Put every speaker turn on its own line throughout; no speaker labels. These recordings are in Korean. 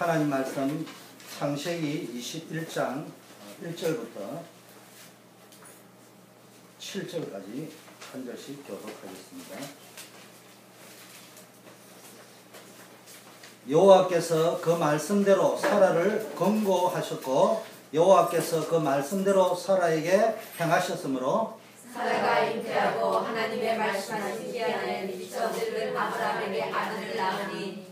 하나님 말씀 창세기 21장 1절부터 7절까지 한 절씩 교독하겠습니다. 여호와께서 그 말씀대로 사라를 권고하셨고 여호와께서 그 말씀대로 사라에게 행하셨으므로
사라가 잉태하고 하나님의 말씀하신 기한에 미처 들은 아브라함에게 아들을 낳으니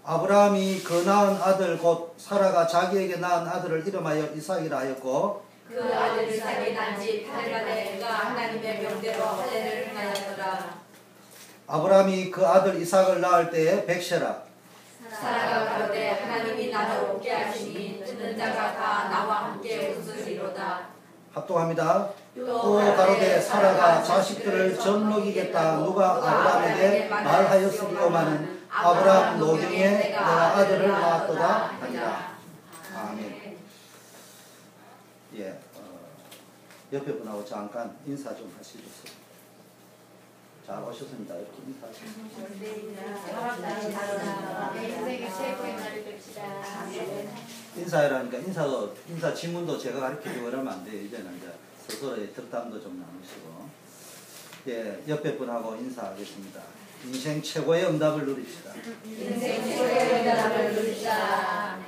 아브라함이 그 낳은 아들 곧 사라가 자기에게 낳은 아들을 이름하여 이삭이라 하였고
그 아들 이삭이 난지 8일간에 그가 하나님의 명대로 할례를 행하였더라.
아브라함이 그 아들 이삭을 낳을 때에 백세라.
사라가 가로되 하나님이 나를 웃게 하시니 듣는 자가 다 나와 함께 웃으리로다.
합독합니다. 또 가로되 사라가 자식들을 젖 먹이겠다 누가 아브라함에게 말하였으리오마는 아브라함 노경에 내가 아들을 낳았도다 하니라. 아멘. 예, 옆에 분하고 잠깐 인사 좀 하시겠어요? 잘 오셨습니다. 이렇게 인사 인사해라니까 인사 지문도 제가 가르쳐주고 그러면 안 돼요. 이제는 이제 스스로의 덕담도 좀 나누시고. 예, 옆에 분하고 인사하겠습니다. 인생 최고의 응답을 누립시다.
인생 최고의 응답을 누립시다.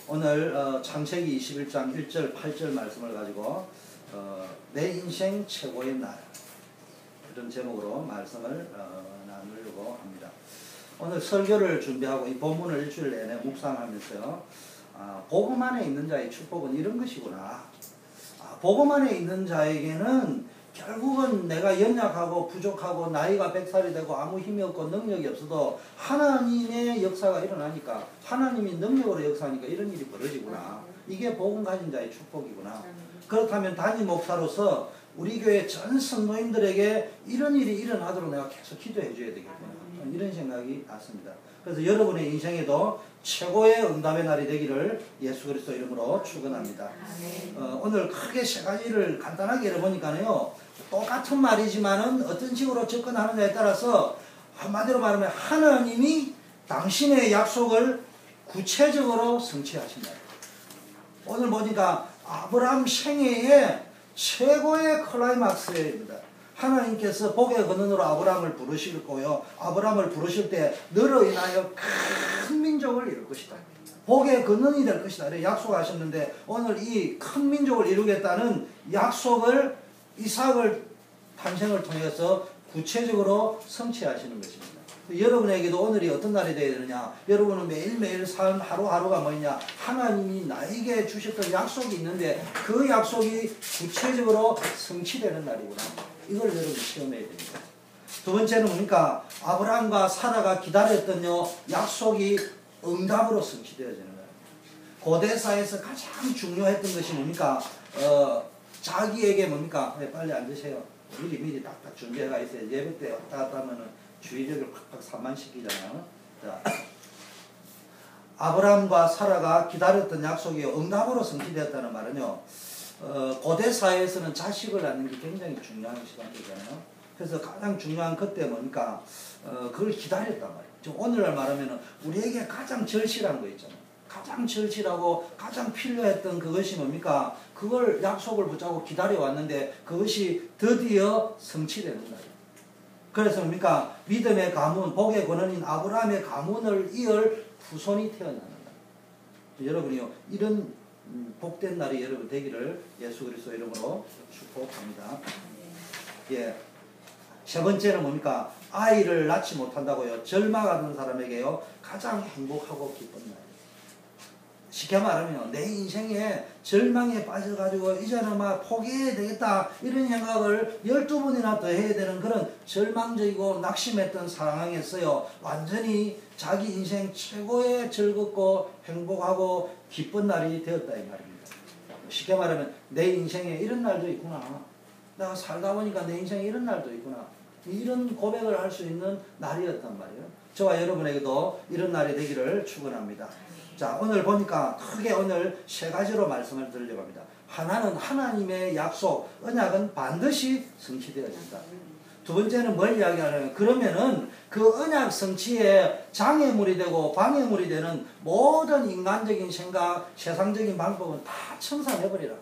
오늘 창세기 21장 1절 8절 말씀을 가지고 내 인생 최고의 날 이런 제목으로 말씀을 나누려고 합니다. 오늘 설교를 준비하고 이 본문을 일주일 내내 묵상하면서요. 복음 안에 있는 자의 축복은 이런 것이구나. 복음 안에 있는 자에게는 결국은 내가 연약하고 부족하고 나이가 100살이 되고 아무 힘이 없고 능력이 없어도 하나님의 역사가 일어나니까 하나님이 능력으로 역사하니까 이런 일이 벌어지구나. 이게 복음 가진 자의 축복이구나. 그렇다면 단임 목사로서 우리 교회 전 성도님들에게 이런 일이 일어나도록 내가 계속 기도해 줘야 되겠구나. 이런 생각이 났습니다. 그래서 여러분의 인생에도 최고의 응답의 날이 되기를 예수 그리스도 이름으로 축원합니다. 오늘 크게 세 가지를 간단하게 해보니까요. 똑같은 말이지만은 어떤 식으로 접근하느냐에 따라서 한마디로 말하면 하나님이 당신의 약속을 구체적으로 성취하신다. 오늘 보니까 아브라함 생애의 최고의 클라이막스입니다. 하나님께서 복의 근원으로 아브라함을 부르시고요. 아브라함을 부르실 때 너로 인하여 큰 민족을 이룰 것이다. 복의 근원이 될 것이다. 약속하셨는데 오늘 이 큰 민족을 이루겠다는 약속을 이삭을 탄생을 통해서 구체적으로 성취하시는 것입니다. 여러분에게도 오늘이 어떤 날이 되어야 되느냐? 여러분은 매일매일 사는 하루하루가 뭐냐? 하나님이 나에게 주셨던 약속이 있는데 그 약속이 구체적으로 성취되는 날이구나. 이걸 여러분 시험해야 됩니다. 두 번째는 뭡니까? 아브라함과 사라가 기다렸던 약속이 응답으로 성취되어지는 거예요. 고대사에서 가장 중요했던 것이 뭡니까? 자기에게 뭡니까? 네, 빨리 앉으세요. 미리 딱딱 준비해가 있어요. 예배 때 왔다 갔다 하면은 주의력을 팍팍 산만시키잖아요. 자, 아브라함과 사라가 기다렸던 약속이 응답으로 성취되었다는 말은요. 고대 사회에서는 자식을 낳는 게 굉장히 중요한 시간이잖아요. 그래서 가장 중요한 그때 뭡니까? 그걸 기다렸단 말이에요. 오늘날 말하면 우리에게 가장 절실한 거 있잖아요. 가장 절실하고 가장 필요했던 그것이 뭡니까? 그걸 약속을 붙잡고 기다려왔는데 그것이 드디어 성취되는 날이에요. 그래서 뭡니까? 믿음의 가문, 복의 근원인 아브라함의 가문을 이을 후손이 태어나는 날. 여러분이요, 이런 복된 날이 여러분 되기를 예수 그리스도 이름으로 축복합니다. 예. 세 번째는 뭡니까? 아이를 낳지 못한다고요. 절망하는 사람에게요, 가장 행복하고 기쁜 날. 쉽게 말하면 내 인생에 절망에 빠져가지고 이제는 막 포기해야 되겠다 이런 생각을 12번이나 더 해야 되는 그런 절망적이고 낙심했던 상황에서요. 완전히 자기 인생 최고의 즐겁고 행복하고 기쁜 날이 되었다 이 말입니다. 쉽게 말하면 내 인생에 이런 날도 있구나. 내가 살다 보니까 내 인생에 이런 날도 있구나. 이런 고백을 할 수 있는 날이었단 말이에요. 저와 여러분에게도 이런 날이 되기를 축원합니다. 자, 오늘 보니까 크게 오늘 세 가지로 말씀을 드리려고 합니다. 하나는 하나님의 약속, 언약은 반드시 성취되어진다. 두 번째는 뭘 이야기하냐면 그러면은 그 언약 성취에 장애물이 되고 방해물이 되는 모든 인간적인 생각, 세상적인 방법은 다 청산해버리라.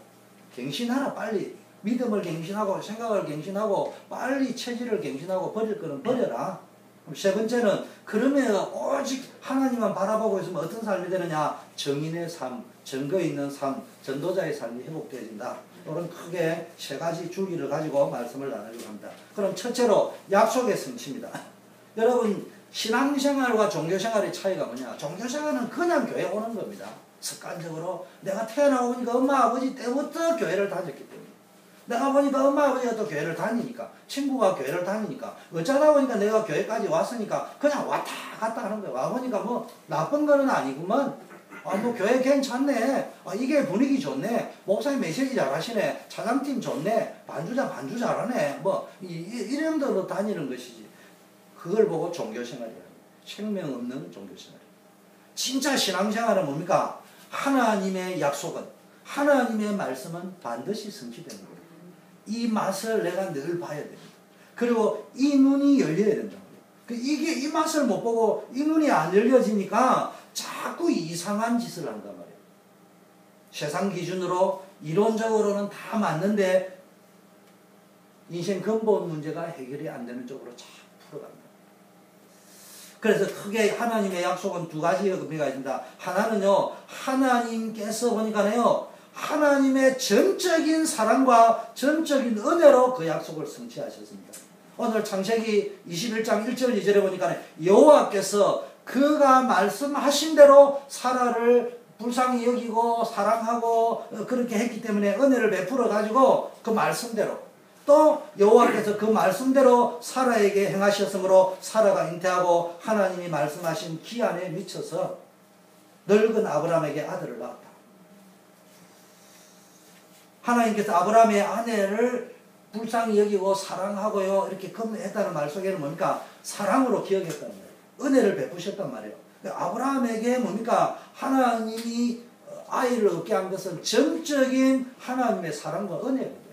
갱신하라 빨리. 믿음을 갱신하고 생각을 갱신하고 빨리 체질을 갱신하고 버릴 거는 버려라. 세 번째는 그러면 오직 하나님만 바라보고 있으면 어떤 삶이 되느냐. 정인의 삶, 증거 있는 삶, 전도자의 삶이 회복되어진다. 이런 크게 세 가지 주기를 가지고 말씀을 나누려고 합니다. 그럼 첫째로 약속의 성취입니다. 여러분 신앙생활과 종교생활의 차이가 뭐냐. 종교생활은 그냥 교회 오는 겁니다. 습관적으로 내가 태어나고 보니까 엄마 아버지 때부터 교회를 다녔기 때문에 내가 보니까 엄마 아버지가 또 교회를 다니니까 친구가 교회를 다니니까 어쩌다 보니까 내가 교회까지 왔으니까 그냥 왔다 갔다 하는 거야. 와보니까 뭐 나쁜 거는 아니구만. 뭐 교회 괜찮네. 이게 분위기 좋네. 목사님 메시지 잘하시네. 차장팀 좋네. 반주자 반주 잘하네. 뭐 이런 데로 다니는 것이지. 그걸 보고 종교생활이야. 생명 없는 종교생활. 진짜 신앙생활은 뭡니까? 하나님의 약속은, 하나님의 말씀은 반드시 성취되는 거예요. 이 맛을 내가 늘 봐야 됩니다. 그리고 이 눈이 열려야 된다고요. 이게 이 맛을 못 보고 이 눈이 안 열려지니까 자꾸 이상한 짓을 한단 말이에요. 세상 기준으로 이론적으로는 다 맞는데 인생 근본 문제가 해결이 안 되는 쪽으로 자꾸 풀어간다. 그래서 크게 하나님의 약속은 두 가지 의미가 있습니다. 하나는요, 하나님께서 보니까요, 하나님의 전적인 사랑과 전적인 은혜로 그 약속을 성취하셨습니다. 오늘 창세기 21장 1절 2절에 보니까 여호와께서 그가 말씀하신 대로 사라를 불쌍히 여기고 사랑하고 그렇게 했기 때문에 은혜를 베풀어 가지고 그 말씀대로 또 여호와께서 그 말씀대로 사라에게 행하셨으므로 사라가 잉태하고 하나님이 말씀하신 기한에 미쳐서 늙은 아브라함에게 아들을 낳았다. 하나님께서 아브라함의 아내를 불쌍히 여기고 사랑하고요 이렇게 했다는 말 속에는 뭡니까? 사랑으로 기억했단 말이에요. 은혜를 베푸셨단 말이에요. 아브라함에게 뭡니까? 하나님이 아이를 얻게 한 것은 전적인 하나님의 사랑과 은혜거든요.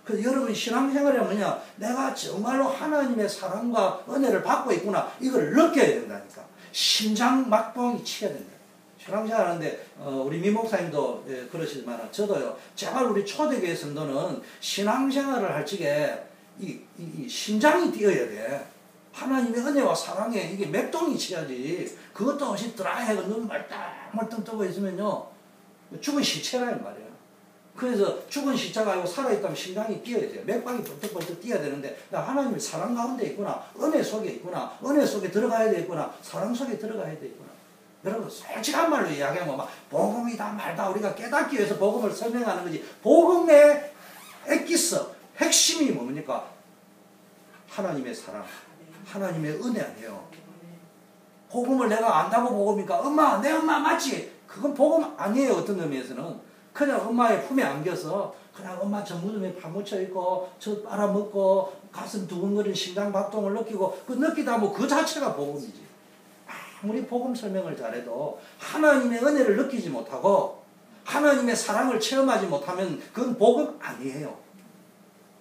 그래서 여러분 신앙생활이 뭐냐? 내가 정말로 하나님의 사랑과 은혜를 받고 있구나. 이걸 느껴야 된다니까. 심장 막동이 치야 된다. 신앙생활 하는데 우리 미 목사님도 그러시지만 저도요. 제발 우리 초대교회 성도는 신앙생활을 할 적에 이 심장이 뛰어야 돼. 하나님의 은혜와 사랑에 이게 맥동이 치야지. 그것도 없이 드라이하고 눈 멀뚱멀뚱 뜨고 있으면요. 죽은 시체라는 말이에요. 그래서 죽은 시체가 아니고 살아있다면 심장이 뛰어야 돼요. 맥박이 벌떡벌떡 뛰어야 되는데 나 하나님의 사랑 가운데 있구나. 은혜 속에 있구나. 은혜 속에 들어가야 되겠구나. 사랑 속에 들어가야 되겠구나. 여러분 솔직한 말로 이야기하면 막 복음이다 말다 우리가 깨닫기 위해서 복음을 설명하는 거지. 복음의 엑기스 핵심이 뭡니까? 하나님의 사랑. 하나님의 은혜 아니에요. 복음을 내가 안다고 복음이니까 엄마 내 엄마 맞지? 그건 복음 아니에요. 어떤 의미에서는 그냥 엄마의 품에 안겨서 그냥 엄마 저 무덤에 파묻혀 있고 저 빨아먹고 가슴 두근거리는 심장 박동을 느끼고 그 느끼다 뭐 그 자체가 복음이지. 아무리 복음 설명을 잘해도 하나님의 은혜를 느끼지 못하고 하나님의 사랑을 체험하지 못하면 그건 복음 아니에요.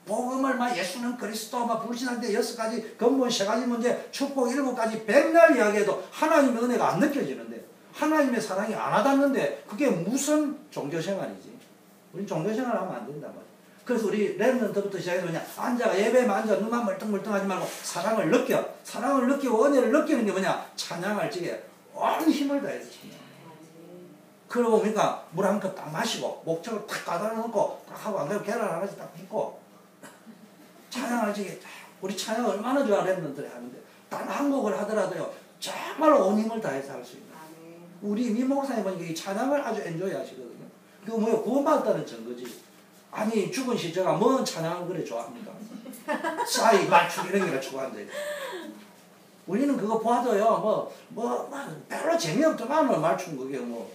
복음을 막 예수는 그리스도 막 불신한데 6가지 근본 3가지 문제 축복 7가지 백날 이야기해도 하나님의 은혜가 안 느껴지는데 하나님의 사랑이 안 와닿는데 그게 무슨 종교생활이지. 우린 종교생활 하면 안 된단 말이야. 그래서 우리 랩런트부터 시작해서 그냥 앉아가 예배만 앉아 눈만 멀뚱멀뚱하지 말고 사랑을 느껴. 사랑을 느끼고 은혜를 느끼는 게 뭐냐. 찬양할 적에 온 힘을 다해서 찬양. 그러고 보니까 물 한 컵 딱 마시고 목적을 탁 가다가 놓고 딱 하고 안 되면 계란 하나씩 딱 붓고 찬양할 적에 우리 찬양 얼마나 좋아 랩런트들이 하는데 단 한 곡을 하더라도요 정말 온 힘을 다해서 할 수 있는. 우리 미 목사님 보니까 이 찬양을 아주 엔조이 하시거든요. 그거 뭐예요? 구원받았다는 증거지. 아니 죽은 시체가 뭔 찬양을 그래 좋아합니까? 싸이 맞춤 이런 게가 좋아한대. 우리는 그거 봐도요 별로 재미없더만 맞춤 그게 뭐.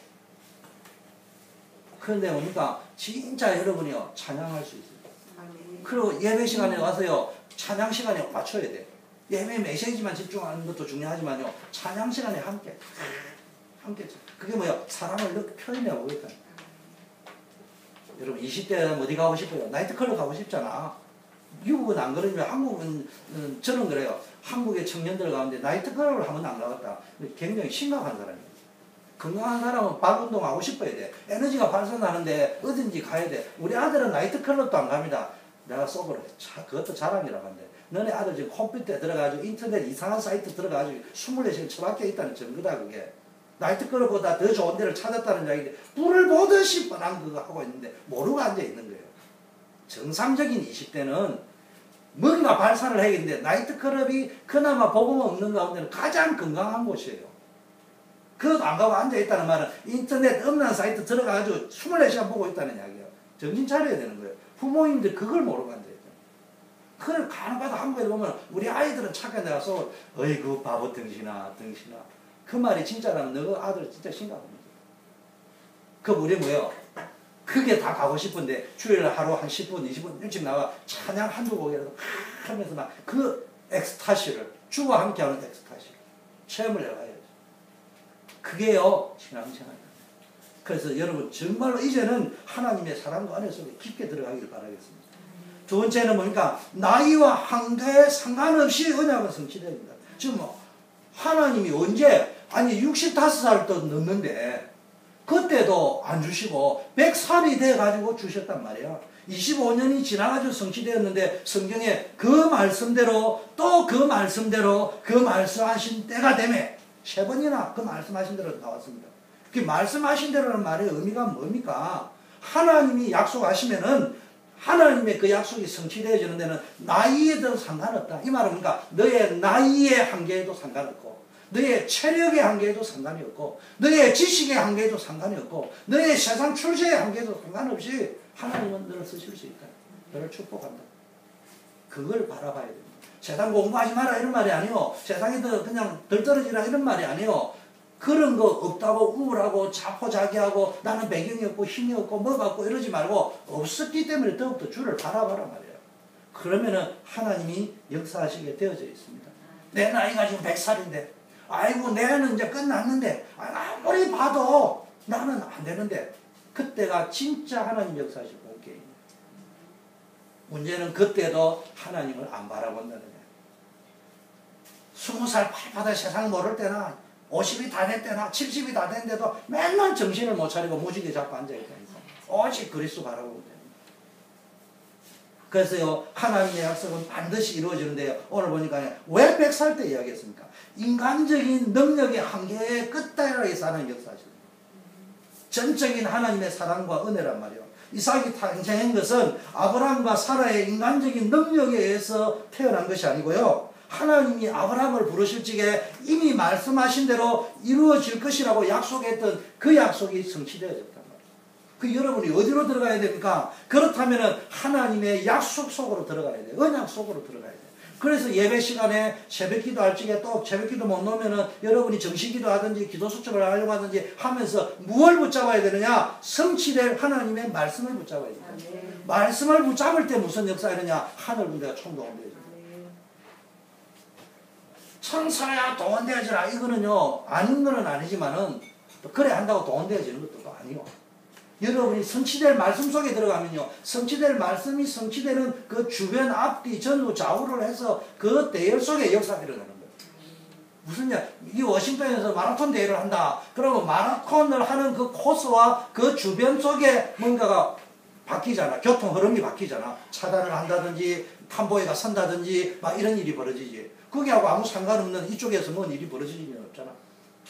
그런데 뭡니까? 진짜 여러분이요 찬양할 수 있어요. 그리고 예배 시간에 와서요 찬양 시간에 맞춰야 돼. 예배 메시지만 집중하는 것도 중요하지만요 찬양 시간에 함께 그게 뭐야? 사랑을 표현해 보겠다. 여러분 20대 어디 가고 싶어요? 나이트클럽 가고 싶잖아. 미국은 안 그러지만 한국은 저는 그래요. 한국의 청년들 가운데 나이트클럽을 한 번도 안 가봤다. 굉장히 심각한 사람이에요. 건강한 사람은 발 운동하고 싶어야 돼. 에너지가 발산하는데 어딘지 가야 돼. 우리 아들은 나이트클럽도 안 갑니다. 내가 속으로 그것도 자랑이라고 하는데 너네 아들 지금 컴퓨터에 들어가지고 인터넷 이상한 사이트 들어가지고 24시간 처박혀 있다는 증거다 그게. 나이트클럽보다 더 좋은 데를 찾았다는 이야기인데 불을 보듯이 뻔한 그거 하고 있는데 모르고 앉아있는 거예요. 정상적인 20대는 뭔가 발산을 해야겠는데 나이트클럽이 그나마 복음 없는 가운데는 가장 건강한 곳이에요. 그것도 안 가고 앉아있다는 말은 인터넷 없는 사이트 들어가가지고 24시간 보고 있다는 이야기예요. 정신 차려야 되는 거예요. 부모님들 그걸 모르고 앉아있다. 그걸 간혹가다 한국에 보면 우리 아이들은 착해 내가서 어이구 바보 등신아 그 말이 진짜라면 너 아들 진짜 심각합니다. 그 우리 뭐예요? 그게 다 가고 싶은데 주일에 하루 한 10분 20분 일찍 나와 찬양 한두 곡이라도 하면서 막 그 엑스타시를 주와 함께하는 엑스타시를 체험을 해봐야죠. 그게요 신앙생활입니다. 그래서 여러분 정말로 이제는 하나님의 사랑과 은혜 속에 깊게 들어가길 바라겠습니다. 두 번째는 뭡니까? 나이와 한계에 상관없이 언약은 성취됩니다. 지금 하나님이 언제 아니 65살도 넘는데 그때도 안 주시고 100살이 돼가지고 주셨단 말이야. 25년이 지나가지고 성취되었는데 성경에 그 말씀대로 또 그 말씀대로 그 말씀하신 때가 되매 3번이나 그 말씀하신 대로 나왔습니다. 그 말씀하신 대로라는 말의 의미가 뭡니까? 하나님이 약속하시면은 하나님의 그 약속이 성취되어지는 데는 나이에도 상관없다. 이 말은 그러니까 너의 나이의 한계에도 상관없고 너의 체력의 한계에도 상관이 없고 너의 지식의 한계에도 상관이 없고 너의 세상 출세의 한계에도 상관없이 하나님은 너를 쓰실 수 있다. 너를 축복한다. 그걸 바라봐야 됩니다. 세상 공부하지 마라 이런 말이 아니요. 세상에 그냥 덜 떨어지라 이런 말이 아니요. 그런 거 없다고 우울하고 자포자기하고 나는 배경이 없고 힘이 없고 뭐가 없고 이러지 말고 없었기 때문에 더욱더 주를 바라봐라 말이에요. 그러면은 하나님이 역사하시게 되어져 있습니다. 내 나이가 지금 100살인데 아이고 내는 이제 끝났는데 아무리 봐도 나는 안 되는데 그때가 진짜 하나님 역사하실 본게임이에요. 문제는 그때도 하나님을 안 바라본다는 거예요. 20살 팔팔하게 세상 모를 때나 50이 다 됐대나 70이 다 됐는데도 맨날 정신을 못 차리고 무지개 잡고 앉아있다니까. 오직 그리스도 바라보면 됩니다. 그래서요 하나님의 약속은 반드시 이루어지는데요. 오늘 보니까 왜 100살 때 이야기했습니까? 인간적인 능력의 한계에 끝다이라게 사는 역사죠. 전적인 하나님의 사랑과 은혜란 말이에요. 이삭이 탄생한 것은 아브라함과 사라의 인간적인 능력에 의해서 태어난 것이 아니고요. 하나님이 아브라함을 부르실 적에 이미 말씀하신 대로 이루어질 것이라고 약속했던 그 약속이 성취되어졌단 말이에요. 그 여러분이 어디로 들어가야 됩니까? 그렇다면 하나님의 약속 속으로 들어가야 돼요. 언약 속으로 들어가야 돼요. 그래서 예배 시간에 새벽 기도 할 적에 또 새벽 기도 못 놓으면은 여러분이 정식 기도 하든지 기도 수첩을 하려고 하든지 하면서 무엇을 붙잡아야 되느냐? 성취될 하나님의 말씀을 붙잡아야 돼요. 말씀을 붙잡을 때 무슨 역사가 되느냐? 하늘 군대가 총동원되어집니다. 천사야 동원되어지라 이거는요 아닌 거는 아니지만은 그래 한다고 동원되어지는 것도 아니요. 여러분이 성취될 말씀 속에 들어가면요 성취될 말씀이 성취되는 그 주변 앞뒤 전후 좌우를 해서 그 대열 속에 역사가 일어나는 거예요. 무슨 이 워싱턴에서 마라톤 대회를 한다. 그러면 마라톤을 하는 그 코스와 그 주변 속에 뭔가가 바뀌잖아. 교통 흐름이 바뀌잖아. 차단을 한다든지 탐보에가 선다든지 막 이런 일이 벌어지지. 거기하고 아무 상관없는 이쪽에서 뭔 일이 벌어질 일은 없잖아.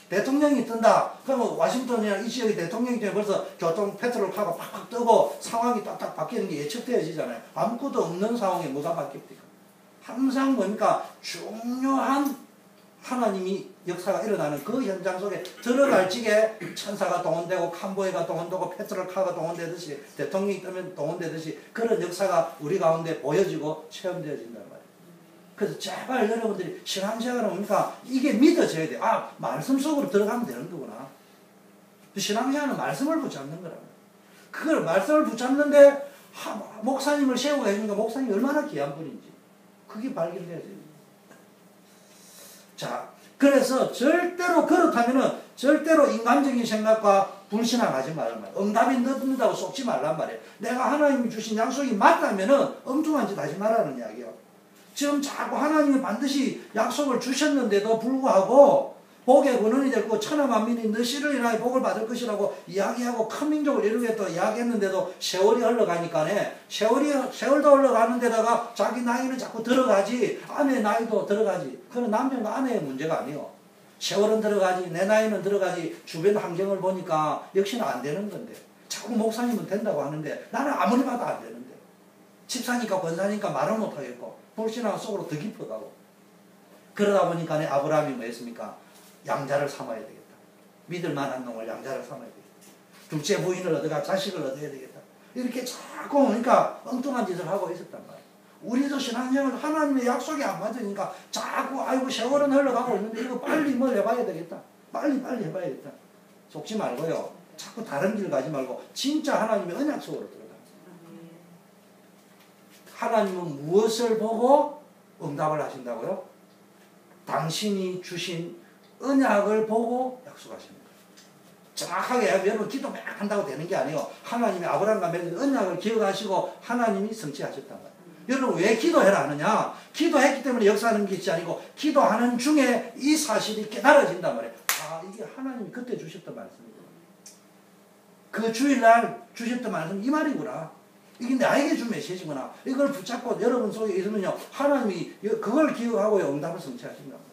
대통령이 뜬다. 그러면 워싱턴이나 이 지역의 대통령이 되면 벌써 교통 패트롤카가 팍팍 뜨고 상황이 딱딱 바뀌는 게 예측되어지잖아요. 아무것도 없는 상황에 뭐가 바뀝니까? 항상 뭡니까? 중요한 하나님이 역사가 일어나는 그 현장 속에 들어갈 적에 천사가 동원되고 캄보이가 동원되고 패트롤카가 동원되듯이 대통령이 뜨면 동원되듯이 그런 역사가 우리 가운데 보여지고 체험되어진단 말이에요. 그래서 제발 여러분들이 신앙생활은 뭡니까? 이게 믿어져야 돼. 아, 말씀 속으로 들어가면 되는 거구나. 신앙생활은 말씀을 붙잡는 거라고. 그걸 말씀을 붙잡는데 목사님을 세우고 해주니까 목사님이 얼마나 귀한 분인지 그게 발견돼야 돼요. 자, 그래서 절대로 그렇다면은 절대로 인간적인 생각과 불신앙하지 말란 말이에요. 응답이 늦는다고 속지 말란 말이에요. 내가 하나님이 주신 약속이 맞다면은 엉뚱한 짓 하지 말라는 이야기예요. 지금 자꾸 하나님이 반드시 약속을 주셨는데도 불구하고 복의 근원이 되고 천하만민이 너 씨를 인하여 복을 받을 것이라고 이야기하고 큰 민족을 이루겠다 이야기했는데도 세월이 흘러가니까네 세월도 흘러가는 데다가 자기 나이는 자꾸 들어가지 아내의 나이도 들어가지. 그건 남편과 아내의 문제가 아니에요. 세월은 들어가지 내 나이는 들어가지 주변 환경을 보니까 역시나 안 되는 건데 자꾸 목사님은 된다고 하는데 나는 아무리 봐도 안 되는데 집사니까 권사니까 말은 못하겠고 불신앙 속으로 더 깊어가고 그러다 보니까 아브라함이 뭐 했습니까? 양자를 삼아야 되겠다. 믿을 만한 놈을 양자를 삼아야 되겠다. 둘째 부인을 얻어가 자식을 얻어야 되겠다. 이렇게 자꾸 그러니까 엉뚱한 짓을 하고 있었단 말이에요. 우리도 신앙생활 하나님의 약속이 안 맞으니까 자꾸 아이고 세월은 흘러가고 있는데 이거 빨리 뭘 해봐야 되겠다. 빨리 해봐야겠다. 속지 말고요. 자꾸 다른 길 가지 말고 진짜 하나님의 언약 속으로 들어가. 하나님은 무엇을 보고 응답을 하신다고요? 당신이 주신 언약을 보고 약속하십니다. 정확하게 여러분 기도 막 한다고 되는 게 아니에요. 하나님이 아브라함과 맺은 언약을 기억하시고 하나님이 성취하셨단 말이에요. 여러분 왜 기도해라 하느냐? 기도했기 때문에 역사하는 것이 아니고 기도하는 중에 이 사실이 깨달아진단 말이에요. 아 이게 하나님이 그때 주셨던 말씀이구나. 그 주일날 주셨던 말씀 이 말이구나. 이게 나에게 준 메시지구나. 이걸 붙잡고 여러분 속에 있으면요 하나님이 그걸 기억하고 응답을 성취하신단 말이에요.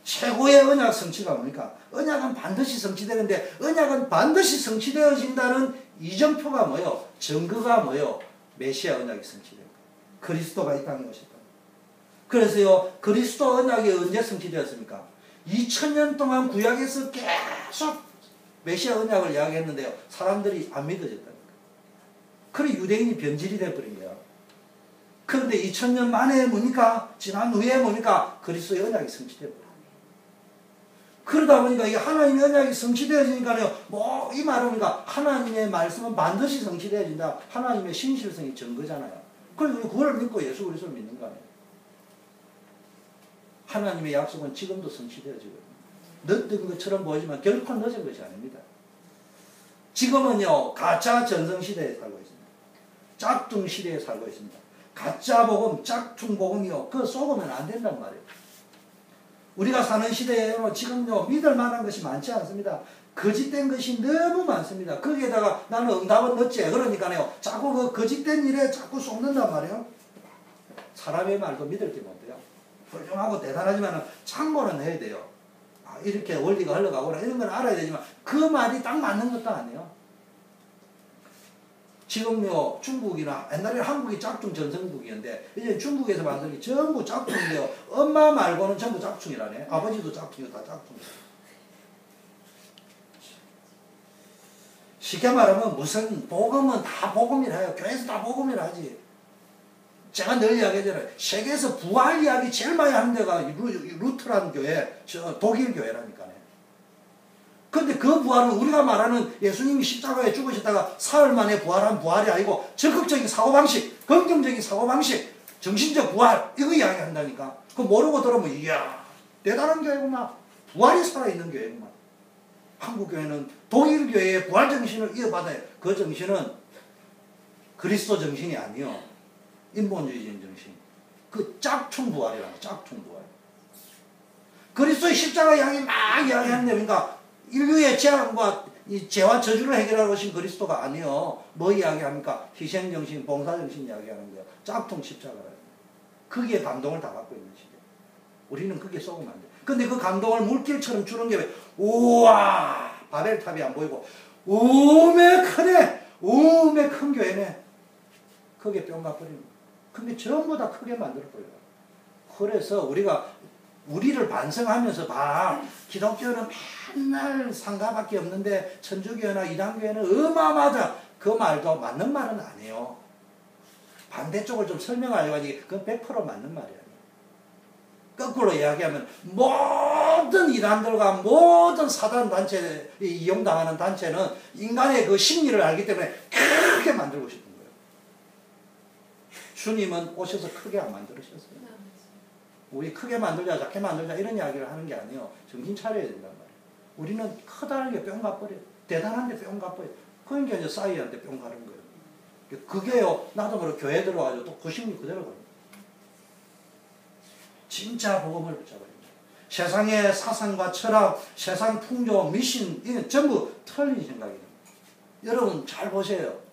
최고의 언약 성취가 뭡니까? 언약은 반드시 성취되는데 언약은 반드시 성취되어진다는 이정표가 뭐예요? 증거가 뭐예요? 메시아 언약이 성취된 거예요. 그리스도가 이 땅에 오셨다. 그래서요 그리스도 언약이 언제 성취되었습니까? 2000년 동안 구약에서 계속 메시아 언약을 이야기했는데요 사람들이 안 믿어졌다니까. 그래 유대인이 변질이 돼버린 거예요. 그런데 2000년 만에 뭡니까? 지난 후에 뭡니까? 그리스도의 언약이 성취되어버려요. 그러다 보니까 이 하나님의 언약이 성취되어지니까요, 뭐, 이 말은 그러니까 하나님의 말씀은 반드시 성취되어진다. 하나님의 신실성이 증거잖아요. 그래서 우리 그걸 믿고 예수 그리스도를 믿는 거 아니에요. 하나님의 약속은 지금도 성취되어지거든요. 늦은 것처럼 보이지만 결코 늦은 것이 아닙니다. 지금은요, 가짜 전성시대에 살고 있습니다. 짝퉁 시대에 살고 있습니다. 가짜 복음, 짝퉁 복음이요, 그거 속으면 안 된단 말이에요. 우리가 사는 시대에는 지금요 믿을 만한 것이 많지 않습니다. 거짓된 것이 너무 많습니다. 거기에다가 나는 응답은 늦지. 그러니까요 자꾸 그 거짓된 일에 자꾸 속는단 말이에요. 사람의 말도 믿을 게 못돼요. 훌륭하고 대단하지만 참고는 해야 돼요. 아, 이렇게 원리가 흘러가거나 이런 건 알아야 되지만 그 말이 딱 맞는 것도 아니에요. 지금요 중국이나 옛날에 한국이 짝퉁 전성국이었는데 이제 중국에서 만든 게 전부 짝퉁인데요. 엄마 말고는 전부 짝퉁이라네. 아버지도 짝퉁이고 다 짝퉁이에요. 쉽게 말하면 무슨 복음은 다 복음이라 해요. 교회에서 다 복음이라 하지. 제가 늘 이야기하잖아요. 세계에서 부활 이야기 제일 많이 하는 데가 루트란 교회, 독일 교회라니까요. 근데 그 부활은 우리가 말하는 예수님이 십자가에 죽으셨다가 사흘 만에 부활한 부활이 아니고 적극적인 사고방식, 긍정적인 사고방식, 정신적 부활 이거 이야기한다니까. 그거 모르고 들으면 이야 대단한 교회구만. 부활이 살아있는 교회구만. 한국교회는 독일 교회의 부활 정신을 이어받아요. 그 정신은 그리스도 정신이 아니요. 인본주의적인 정신. 그 짝퉁 부활이라고. 짝퉁 부활. 그리스도의 십자가 이야기 막 이야기하는데 그러니까 인류의 재앙과 이 죄와 저주를 해결하러 오신 그리스도가 아니요. 뭐 이야기합니까? 희생정신, 봉사정신 이야기하는 거예요. 짝퉁 십자가라는 거예요. 거기에 감동을 다 받고 있는 시대. 우리는 그게 속으면 안 돼. 근데 그 감동을 물길처럼 주는 게 우와 바벨탑이 안 보이고 우메 크네 우메 큰 교회네. 그게 뿅 가버리는 거예요. 근데 전부 다 크게 만들어버려요. 그래서 우리를 반성하면서 봐. 기독교는 맨날 상가밖에 없는데 천주교나 이단교회는 어마어마하다. 그 말도 맞는 말은 아니에요. 반대쪽을 좀 설명하려고 그건 100% 맞는 말이 아니에요. 거꾸로 이야기하면 모든 이단들과 모든 사단 단체에 이용당하는 단체는 인간의 그 심리를 알기 때문에 크게 만들고 싶은 거예요. 주님은 오셔서 크게 안 만들으셨어요. 우리 크게 만들자 작게 만들자 이런 이야기를 하는 게 아니에요. 정신 차려야 된단 말이에요. 우리는 크다는 게 뿅 가버려요. 대단한데 뿅 가버려요. 그러니까 이제 싸이한테 뿅 가는 거예요. 그게요, 나도 모르게 교회 들어가지고 또 그 심리 그대로 가는 거예요. 진짜 복음을 붙잡아야 됩니다. 세상의 사상과 철학, 세상 풍조, 미신, 이건 전부 틀린 생각이에요. 여러분 잘 보세요.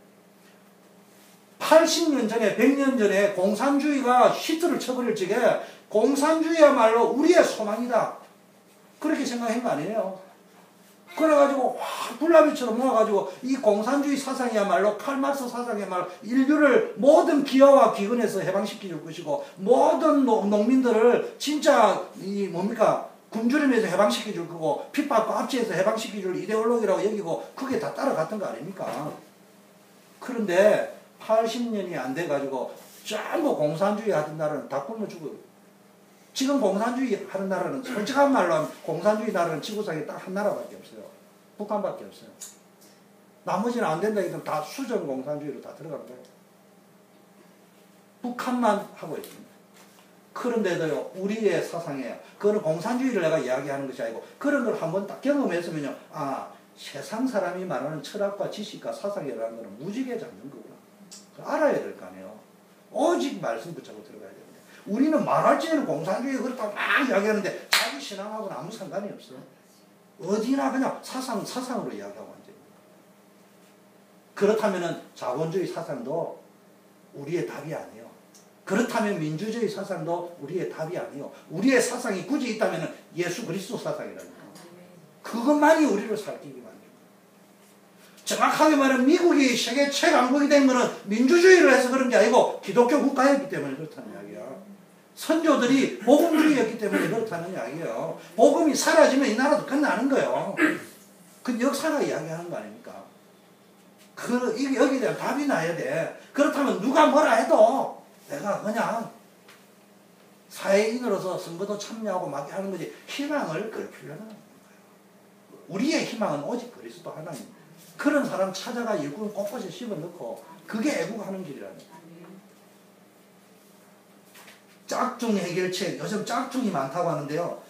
80년 전에, 100년 전에 공산주의가 히트를 쳐버릴 적에 공산주의야말로 우리의 소망이다. 그렇게 생각한 거 아니에요. 그래가지고 확 불나비처럼 모아가지고 이 공산주의 사상이야말로 칼막스 사상이야말로 인류를 모든 기아와 기근에서 해방시켜줄 것이고 모든 농민들을 진짜 이 뭡니까 굶주림에서 해방시켜줄 거고 핍박과 압제에서 해방시켜줄 이데올로기라고 여기고 그게 다 따라갔던 거 아닙니까? 그런데 80년이 안 돼가지고 전부 공산주의 하던 나라는 다 굶어 죽어요. 지금 공산주의 하는 나라는 솔직한 말로 하면 공산주의 나라는 지구상에 딱 한 나라밖에 없어요. 북한밖에 없어요. 나머지는 안 된다 해도 다 수정 공산주의로 다 들어간 거예요. 북한만 하고 있습니다. 그런데도요, 우리의 사상에, 그거는 공산주의를 내가 이야기하는 것이 아니고, 그런 걸 한번 딱 경험했으면요, 아, 세상 사람이 말하는 철학과 지식과 사상이라는 거는 무지개 잡는 거구나. 알아야 될 거 아니에요. 오직 말씀 붙잡고 들어가야 됩니다. 우리는 말할 적에는 공산주의 그렇다고 막 이야기하는데, 자기 신앙하고는 아무 상관이 없어. 어디나 그냥 사상으로 이야기하고 앉아요. 그렇다면 자본주의 사상도 우리의 답이 아니에요. 그렇다면 민주주의 사상도 우리의 답이 아니에요. 우리의 사상이 굳이 있다면 예수 그리스도 사상이라니까. 그것만이 우리를 살피게 만듭니다. 정확하게 말하면 미국이 세계 최강국이 된 것은 민주주의를 해서 그런 게 아니고 기독교 국가였기 때문에 그렇다는 이야기야. 선조들이 복음주의였기 때문에 그렇다는 이야기예요. 복음이 사라지면 이 나라도 끝나는 거예요. 그 역사가 이야기하는 거 아닙니까? 여기에 대한 답이 나야 돼. 그렇다면 누가 뭐라 해도 내가 그냥 사회인으로서 선거도 참여하고 막 하는 거지 희망을 그렇게려는 거예요. 우리의 희망은 오직 그리스도 하나님. 그런 사람 찾아가 일꾼 곳곳에 씹어넣고 그게 애국하는 길이라니까. 짝퉁 해결책, 요즘 짝퉁이 많다고 하는데요.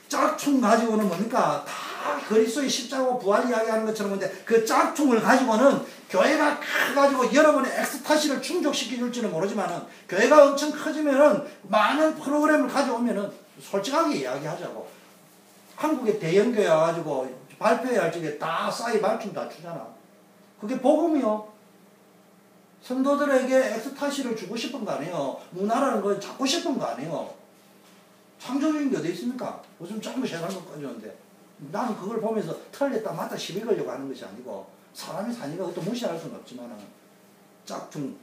짝퉁 가지고는 뭡니까? 다 그리스도의 십자가와 부활 이야기하는 것처럼 근데 그 짝퉁을 가지고는 교회가 커가지고 여러분의 엑스타시를 충족시켜줄지는 모르지만은 교회가 엄청 커지면은 많은 프로그램을 가져오면은 솔직하게 이야기하자고. 한국의 대형교회 와가지고 발표해야 할 적에 다 싸이 말춤 다 추잖아. 그게 복음이요. 성도들에게 엑스타시를 주고 싶은 거 아니에요. 문화라는 걸 잡고 싶은 거 아니에요. 창조적인 게 어디 있습니까? 요즘 전부 세상을 꺼졌는데 나는 그걸 보면서 틀렸다 맞다 시비 걸려고 하는 것이 아니고 사람이 사니까 그것도 무시할 수는 없지만은 짝퉁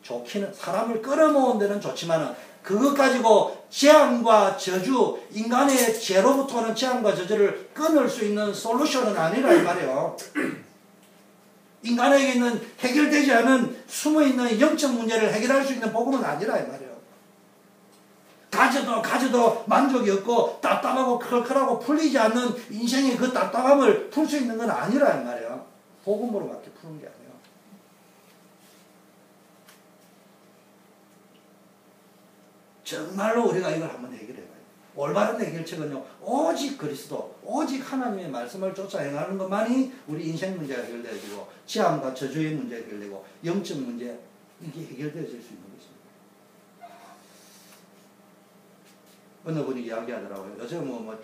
좋기는 사람을 끌어모은 데는 좋지만은 그것 가지고 재앙과 저주 인간의 죄로부터 오는 재앙과 저주를 끊을 수 있는 솔루션은 아니라 이 말이에요. 인간에게 있는 해결되지 않은 숨어있는 영적 문제를 해결할 수 있는 복음은 아니라 이 말이에요. 가져도 만족이 없고 답답하고 컬컬하고 풀리지 않는 인생의 그 답답함을 풀 수 있는 건 아니라 이 말이에요. 복음으로밖에 푸는 게 아니에요. 정말로 우리가 이걸 한번 해결해봐요. 올바른 해결책은요, 오직 그리스도, 오직 하나님의 말씀을 쫓아 행하는 것만이 우리 인생 문제가 해결되어지고, 재앙과 저주의 문제가 해결되고, 영적 문제, 이게 해결되어질 수 있는 것입니다. 어느 분이 이야기하더라고요. 요즘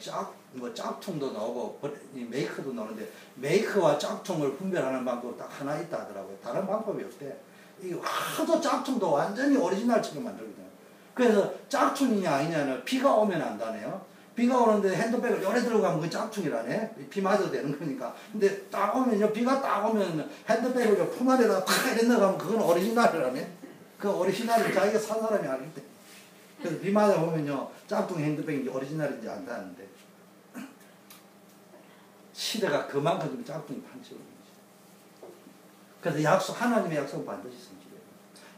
짝퉁도 나오고, 메이크도 나오는데, 메이크와 짝퉁을 분별하는 방법이 딱 하나 있다 하더라고요. 다른 방법이 없대. 이 하도 짝퉁도 완전히 오리지널처럼 만들거든요. 그래서 짝퉁이냐 아니냐는 비가 오면 안다네요. 비가 오는데 핸드백을 요래 들고 가면 그 짝퉁이라네. 비 맞아도 되는 거니까. 근데 딱 오면요, 비가 딱 오면 핸드백을 품 안에다 팍 이래 넣어가면 그건 오리지널이라네. 그 오리지널을 자기가 산 사람이 아닐 때. 그래서 비 맞아 보면요, 짝퉁 핸드백인지 오리지널인지 안다는데. 시대가 그만큼 좀 짝퉁이 판치거든요. 그래서 하나님의 약속은 반드시 성취돼요.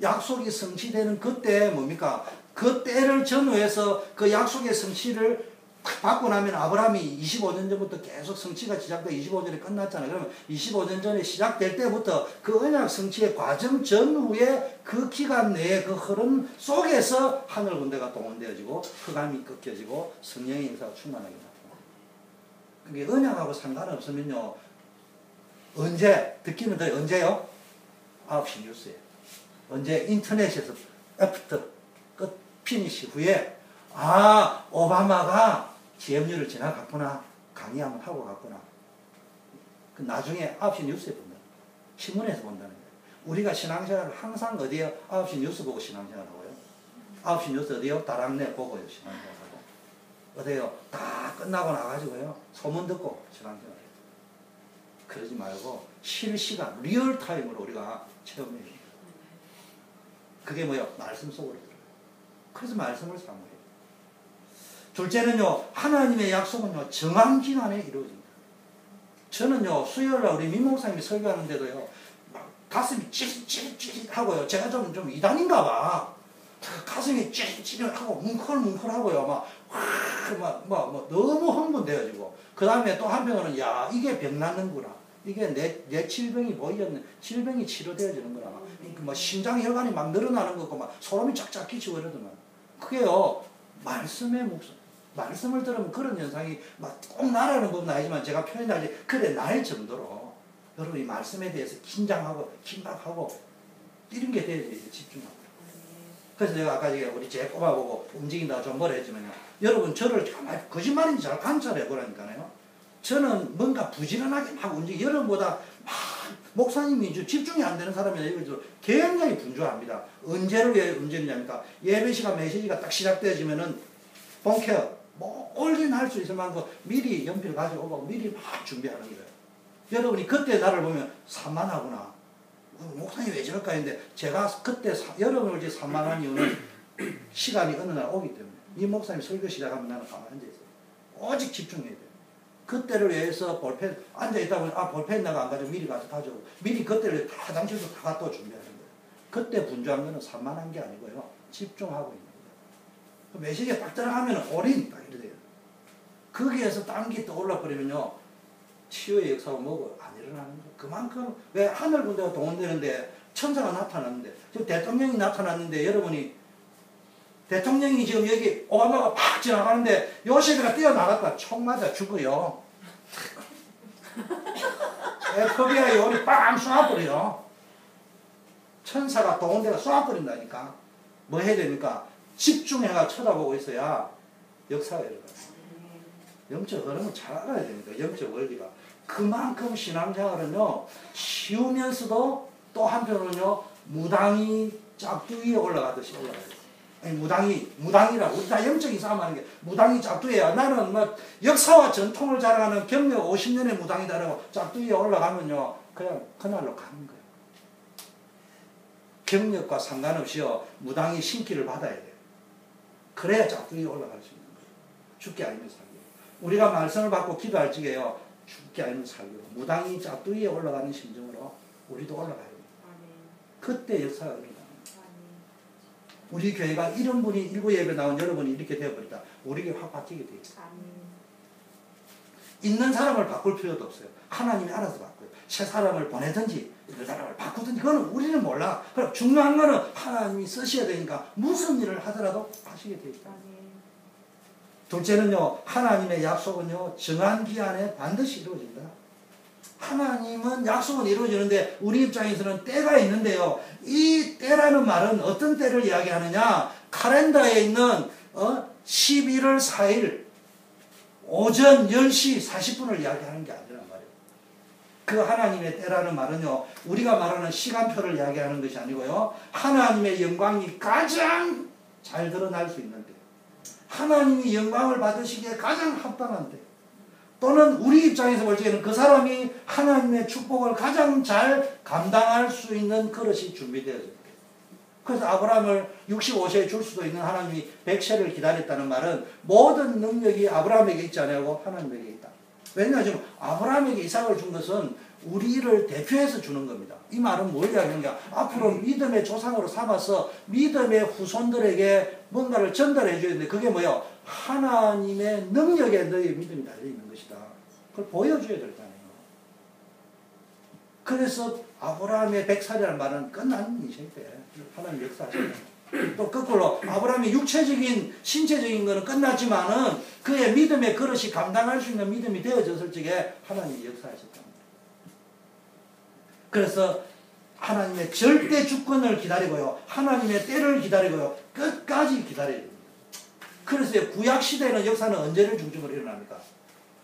약속이 성취되는 그때 뭡니까? 그 때를 전후해서 그 약속의 성취를 받고 나면 아브라함이 25년 전부터 계속 성취가 시작돼 25년에 끝났잖아요. 그러면 25년 전에 시작될 때부터 그 언약 성취의 과정 전후에 그 기간 내에 그 흐름 속에서 하늘 군대가 동원되어지고 흑암이 꺾여지고 성령의 인사가 충만하게 나타나요. 그게 언약하고 상관없으면요. 언제 듣기는 더 언제요? 9시 뉴스에 언제 인터넷에서 애프터 끝 피니시 후에 아 오바마가 GMU를 지나갔구나. 강의 한번 하고 갔구나. 그 나중에 9시 뉴스에 본다. 신문에서 본다는 거예요. 우리가 신앙생활을 항상 어디에요? 9시 뉴스 보고 신앙생활 하고요. 9시 뉴스 어디요? 다락내 보고요. 신앙생활 하고. 어디요? 다 끝나고 나가지고요. 소문 듣고 신앙생활 해요. 그러지 말고 실시간, 리얼타임으로 우리가 체험해야 돼요. 그게 뭐예요? 말씀 속으로 들어요. 그래서 말씀을 사모해요. 둘째는요, 하나님의 약속은요, 정한 기간에 이루어집니다. 저는요, 수요일날 우리 민목사님이 설교하는데도요, 막 가슴이 찌릿찌릿하고요, 제가 좀 이단인가 봐. 가슴이 찌릿찌릿하고, 뭉클뭉클하고요, 너무 흥분되어지고, 그 다음에 또 한편으로는, 야, 이게 병 낫는구나. 이게 내 질병이 보이었네. 질병이 치료되어지는 거라. 막 심장혈관이 막 늘어나는 거고, 막 소름이 쫙쫙 끼치고 이러더만. 그게요, 말씀의 목소리. 말씀을 들으면 그런 현상이 막 꼭 나라는 건 아니지만 제가 표현하지 그래 날 정도로 여러분 이 말씀에 대해서 긴장하고 긴박하고 이런 게 돼야지 집중하고. 그래서 내가 아까 우리 제 꼽아보고 움직인다 좀 뭐라 했지만요. 여러분 저를 가만히 거짓말인지 잘 관찰해 보라니까요. 저는 뭔가 부지런하게 막 움직이고 여러분보다 막 목사님이 집중이 안 되는 사람이나 이걸 굉장히 분주합니다. 언제를 위해 움직이냐니까 예배 시간 메시지가 딱 시작되어지면은 본케어 올긴 할 수 있을 만큼 미리 연필 가져오고 미리 막 준비하는 거예요. 여러분이 그때 나를 보면 산만하구나. 목사님 왜 저럴까 했는데 제가 그때 여러분을 이제 산만한 이유는 시간이 어느 날 오기 때문에 이 목사님 설교 시작하면 나는 가만히 앉아있어요. 오직 집중해야 돼요. 그때를 위해서 볼펜 앉아있다 보면 아 볼펜 내가 안 가지고 미리 가서 가져오고 미리 그때를 다 화장실도 다 갖다 준비하는 거예요. 그때 분주한 거는 산만한 게 아니고요. 집중하고 있는 거예요. 메시지가 딱 들어가면 올인 딱 이래 돼요. 거기에서 딴 게 떠올라 버리면요. 치유의 역사가 뭐고 안 일어나는 거예요. 그만큼 왜 하늘 군대가 동원되는데 천사가 나타났는데 지금 대통령이 나타났는데 여러분이 대통령이 지금 여기 오바마가 팍 지나가는데 요셉이가 뛰어나갔다 총 맞아 죽어요. FBI 우리 빵 쏴버려요. 천사가 동원대가 쏴버린다니까. 뭐 해야 됩니까? 집중해가 쳐다보고 있어야 역사가 일어나요. 영적 흐름을 잘 알아야 됩니다. 영적 원리가. 그만큼 신앙생활은요, 쉬우면서도 또 한편으로는요, 무당이 짝두위에 올라가듯이 올라가야 돼요. 아니, 무당이라고. 우리 다 영적인 싸움 하는 게 무당이 짝두위야. 나는 뭐 역사와 전통을 자랑하는 경력 50년의 무당이다라고 짝두위에 올라가면요, 그냥 그날로 가는 거예요. 경력과 상관없이요, 무당이 신기를 받아야 돼요. 그래야 짝두위에 올라갈 수 있는 거예요. 죽게 알면 살기로. 우리가 말씀을 받고 기도할 적에요. 죽게 알면 살기로. 무당이 짝두위에 올라가는 심정으로 우리도 올라가야 돼요. 그때 역사가 일어나는 거예요. 우리 교회가 이런 분이 일부 예배 나온 여러분이 이렇게 되어버리다. 우리에게 확 바뀌게 돼요. 있는 사람을 바꿀 필요도 없어요. 하나님이 알아서 바꿔요. 새 사람을 보내든지 있는 사람을 바꾸든지 그거는 우리는 몰라. 그럼 중요한 거는 하나님이 쓰셔야 되니까 무슨 일을 하더라도 하시게 되어 있다. 둘째는요. 하나님의 약속은요. 정한 기한에 반드시 이루어진다. 하나님은 약속은 이루어지는데 우리 입장에서는 때가 있는데요. 이 때라는 말은 어떤 때를 이야기하느냐. 카렌더에 있는 11월 4일 오전 10시 40분을 이야기하는 게 아니란 말이에요. 그 하나님의 때라는 말은요. 우리가 말하는 시간표를 이야기하는 것이 아니고요. 하나님의 영광이 가장 잘 드러날 수 있는 때. 하나님이 영광을 받으시기에 가장 합당한 때. 또는 우리 입장에서 볼 때는 그 사람이 하나님의 축복을 가장 잘 감당할 수 있는 그릇이 준비되어질 때. 그래서 아브라함을 65세에 줄 수도 있는 하나님이 100세를 기다렸다는 말은 모든 능력이 아브라함에게 있지 않냐고 하나님에게 있다. 왜냐하면 지금 아브라함에게 이삭을 준 것은 우리를 대표해서 주는 겁니다. 이 말은 뭘 이야기하는가? 앞으로 믿음의 조상으로 삼아서 믿음의 후손들에게 뭔가를 전달해 줘야 되는데 그게 뭐예요? 하나님의 능력에 너의 믿음이 달려있는 것이다. 그걸 보여줘야 될 거 아니에요. 그래서 아브라함의 100살이라는 말은 끝난 인생 때 하나님 역사하셨다. 또 거꾸로 아브라함의 육체적인 신체적인 것은 끝났지만은 그의 믿음의 그릇이 감당할 수 있는 믿음이 되어졌을 적에 하나님이 역사하셨다. 그래서 하나님의 절대 주권을 기다리고요. 하나님의 때를 기다리고요. 끝까지 기다려야 됩니다. 그래서 구약시대는 역사는 언제를 중심으로 일어납니까?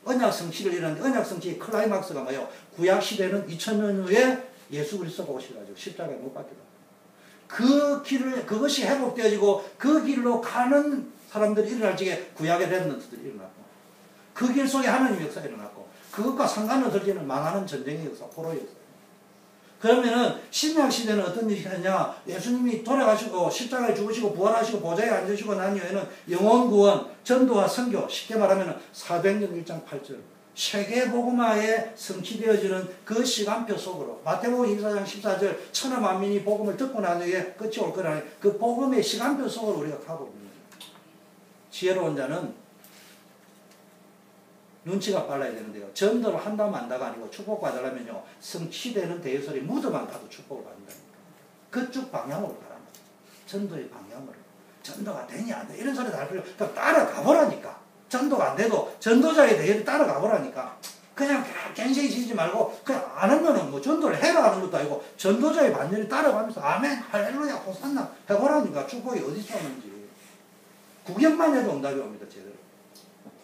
언약성취를 일어나는데 언약성취의 클라이막스가 뭐예요? 구약시대는 2000년 후에 예수 그리스도가 오셔가지고 십자가에 못 박히다. 그 길을, 그것이 회복되어지고 그 길로 가는 사람들이 일어날 적에 구약의 렘넌트들이 일어났고 그 길 속에 하나님의 역사가 일어났고 그것과 상관없을 때는 망하는 전쟁의 역사, 포로의 역사. 그러면은 신약시대는 어떤 일이 있느냐? 예수님이 돌아가시고 십자가에 죽으시고 부활하시고 보좌에 앉으시고 난 이후에는 영혼구원, 전도와 선교, 쉽게 말하면 사도행전 1장 8절 세계복음화에 성취되어지는 그 시간표 속으로 마태복음 24장 14절 천하 만민이 복음을 듣고 난 후에 끝이 올 거라는 그 복음의 시간표 속으로 우리가 가고 있는 거죠. 지혜로운 자는 눈치가 빨라야 되는데요. 전도를 한다 만다가 아니고 축복받으려면요. 성취되는 대예설이 묻어만 가도 축복을 받는다니까. 그쪽 방향으로 가라는 거죠. 전도의 방향으로. 전도가 되냐 안 돼. 이런 소리 다 할 필요 없어. 따라가 보라니까. 전도가 안 돼도 전도자의 대예를 따라가 보라니까. 그냥 갱생이 지지 말고 그냥 안 하면은 뭐 전도를 해라 하는 것도 아니고 전도자의 반열에 따라가면서 아멘 할렐루야 호산나 해보라니까. 축복이 어디서 오는지. 구경만 해도 응답이 옵니다. 제대로.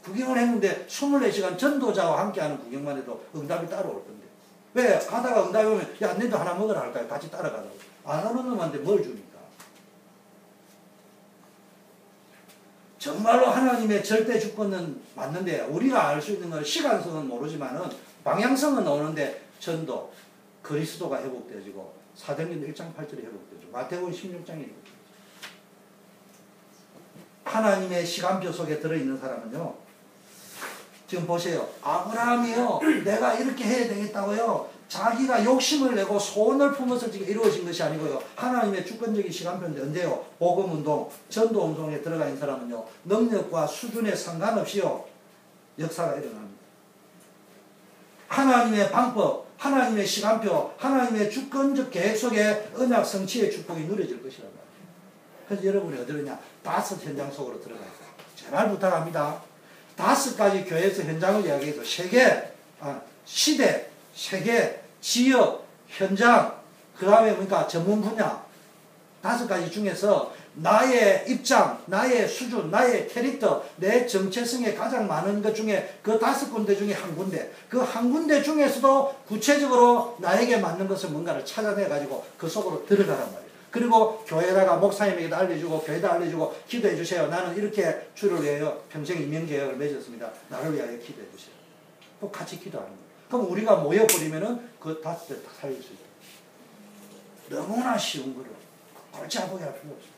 구경을 했는데 24시간 전도자와 함께하는 구경만 해도 응답이 따라올 건데 왜? 가다가 응답이 오면 야 너도 하나 먹으라 할까요? 같이 따라가라고. 안 하는 놈한테 뭘 줍니까? 정말로 하나님의 절대 주권은 맞는데 우리가 알 수 있는 건 시간성은 모르지만은 방향성은 오는데 전도, 그리스도가 회복되어지고 사도행전 1장 8절에 회복되어지고 마태복음 16장에 하나님의 시간표 속에 들어있는 사람은요. 지금 보세요. 아브라함이요. 내가 이렇게 해야 되겠다고요. 자기가 욕심을 내고 소원을 품었을 때 이루어진 것이 아니고요. 하나님의 주권적인 시간표인데 언제요? 복음운동, 전도운동에 들어가 있는 사람은요. 능력과 수준에 상관없이요. 역사가 일어납니다. 하나님의 방법, 하나님의 시간표, 하나님의 주권적 계획 속에 언약 성취의 축복이 누려질 것이란 말이에요. 그래서 여러분이 어디로냐? 5 현장 속으로 들어가야 돼요. 제발 부탁합니다. 5가지 교회에서 현장을 이야기해서 시대, 세계, 지역, 현장, 그 다음에 그러니까 전문 분야 5가지 중에서 나의 입장, 나의 수준, 나의 캐릭터, 내 정체성에 가장 많은 것 중에 그 5군데 중에 한 군데, 그 한 군데 중에서도 구체적으로 나에게 맞는 것을 뭔가를 찾아내가지고 그 속으로 들어가란 말이에요. 그리고 교회다가 목사님에게도 알려주고 교회도 알려주고 기도해 주세요. 나는 이렇게 주를 위하여 평생 임명계약을 맺었습니다. 나를 위하여 기도해 주세요. 또 같이 기도하는 거예요. 그럼 우리가 모여버리면은 그 5대 다 살릴 수 있어요. 너무나 쉬운 거를 골치 아프게 할 필요 없어요.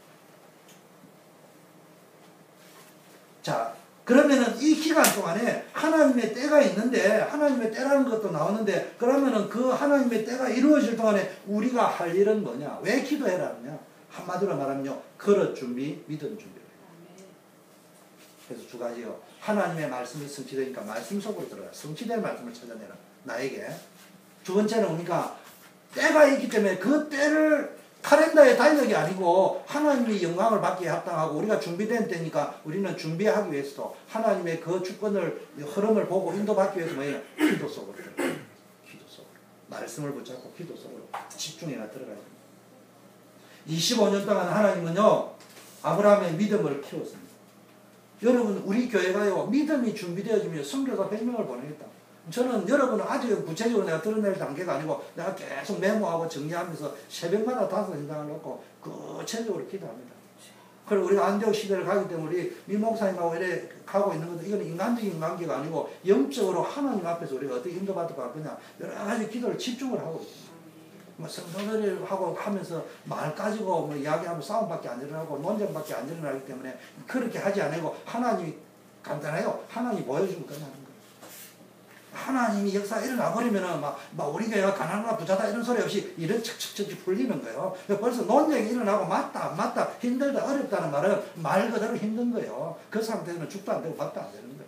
자, 그러면은 이 기간 동안에 하나님의 때가 있는데 하나님의 때라는 것도 나오는데 그러면은 그 하나님의 때가 이루어질 동안에 우리가 할 일은 뭐냐? 왜 기도해라 하느냐? 한마디로 말하면요. 그릇 준비, 믿음 준비를 해요. 그래서 2가지요. 하나님의 말씀이 성취되니까 말씀 속으로 들어가. 성취된 말씀을 찾아내라. 나에게. 2번째는 우리가 때가 있기 때문에 그 때를 카렌더의 달력이 아니고 하나님의 영광을 받기에 합당하고 우리가 준비된 때니까 우리는 준비하기 위해서도 하나님의 그 주권을 흐름을 보고 인도받기 위해서 뭐예요? 기도 속으로 들어가요. 기도 속으로. 말씀을 붙잡고 기도 속으로 집중해가 들어가야 됩니다. 25년 동안 하나님은요. 아브라함의 믿음을 키웠습니다. 여러분 우리 교회가요. 믿음이 준비되어지면 선교사 100명을 보내겠다. 저는 여러분은 아직 구체적으로 내가 드러낼 단계가 아니고 내가 계속 메모하고 정리하면서 새벽마다 5 현장을 놓고 구체적으로 기도합니다. 그리고 우리가 안디옥 시대를 가기 때문에 우리 미 목사님하고 이래 가고 있는 것도 이건 인간적인 관계가 아니고 영적으로 하나님 앞에서 우리가 어떻게 인도받을 거냐 여러 가지 기도를 집중을 하고 있습니다. 뭐 성도들이 하고 하면서 말 가지고 뭐 이야기하면 싸움밖에 안 일어나고 논쟁밖에 안 일어나기 때문에 그렇게 하지 않고 하나님이 간단해요. 하나님이 보여주면 끝나는 거예요. 하나님이 역사 일어나 버리면은 막 우리 교회가 가난하다 부자다 이런 소리 없이 이런 척척척 풀리는 거예요. 벌써 논쟁이 일어나고 맞다 안 맞다 힘들다 어렵다는 말은 말 그대로 힘든 거예요. 그 상태에는 죽도 안 되고 밥도 안 되는 거예요.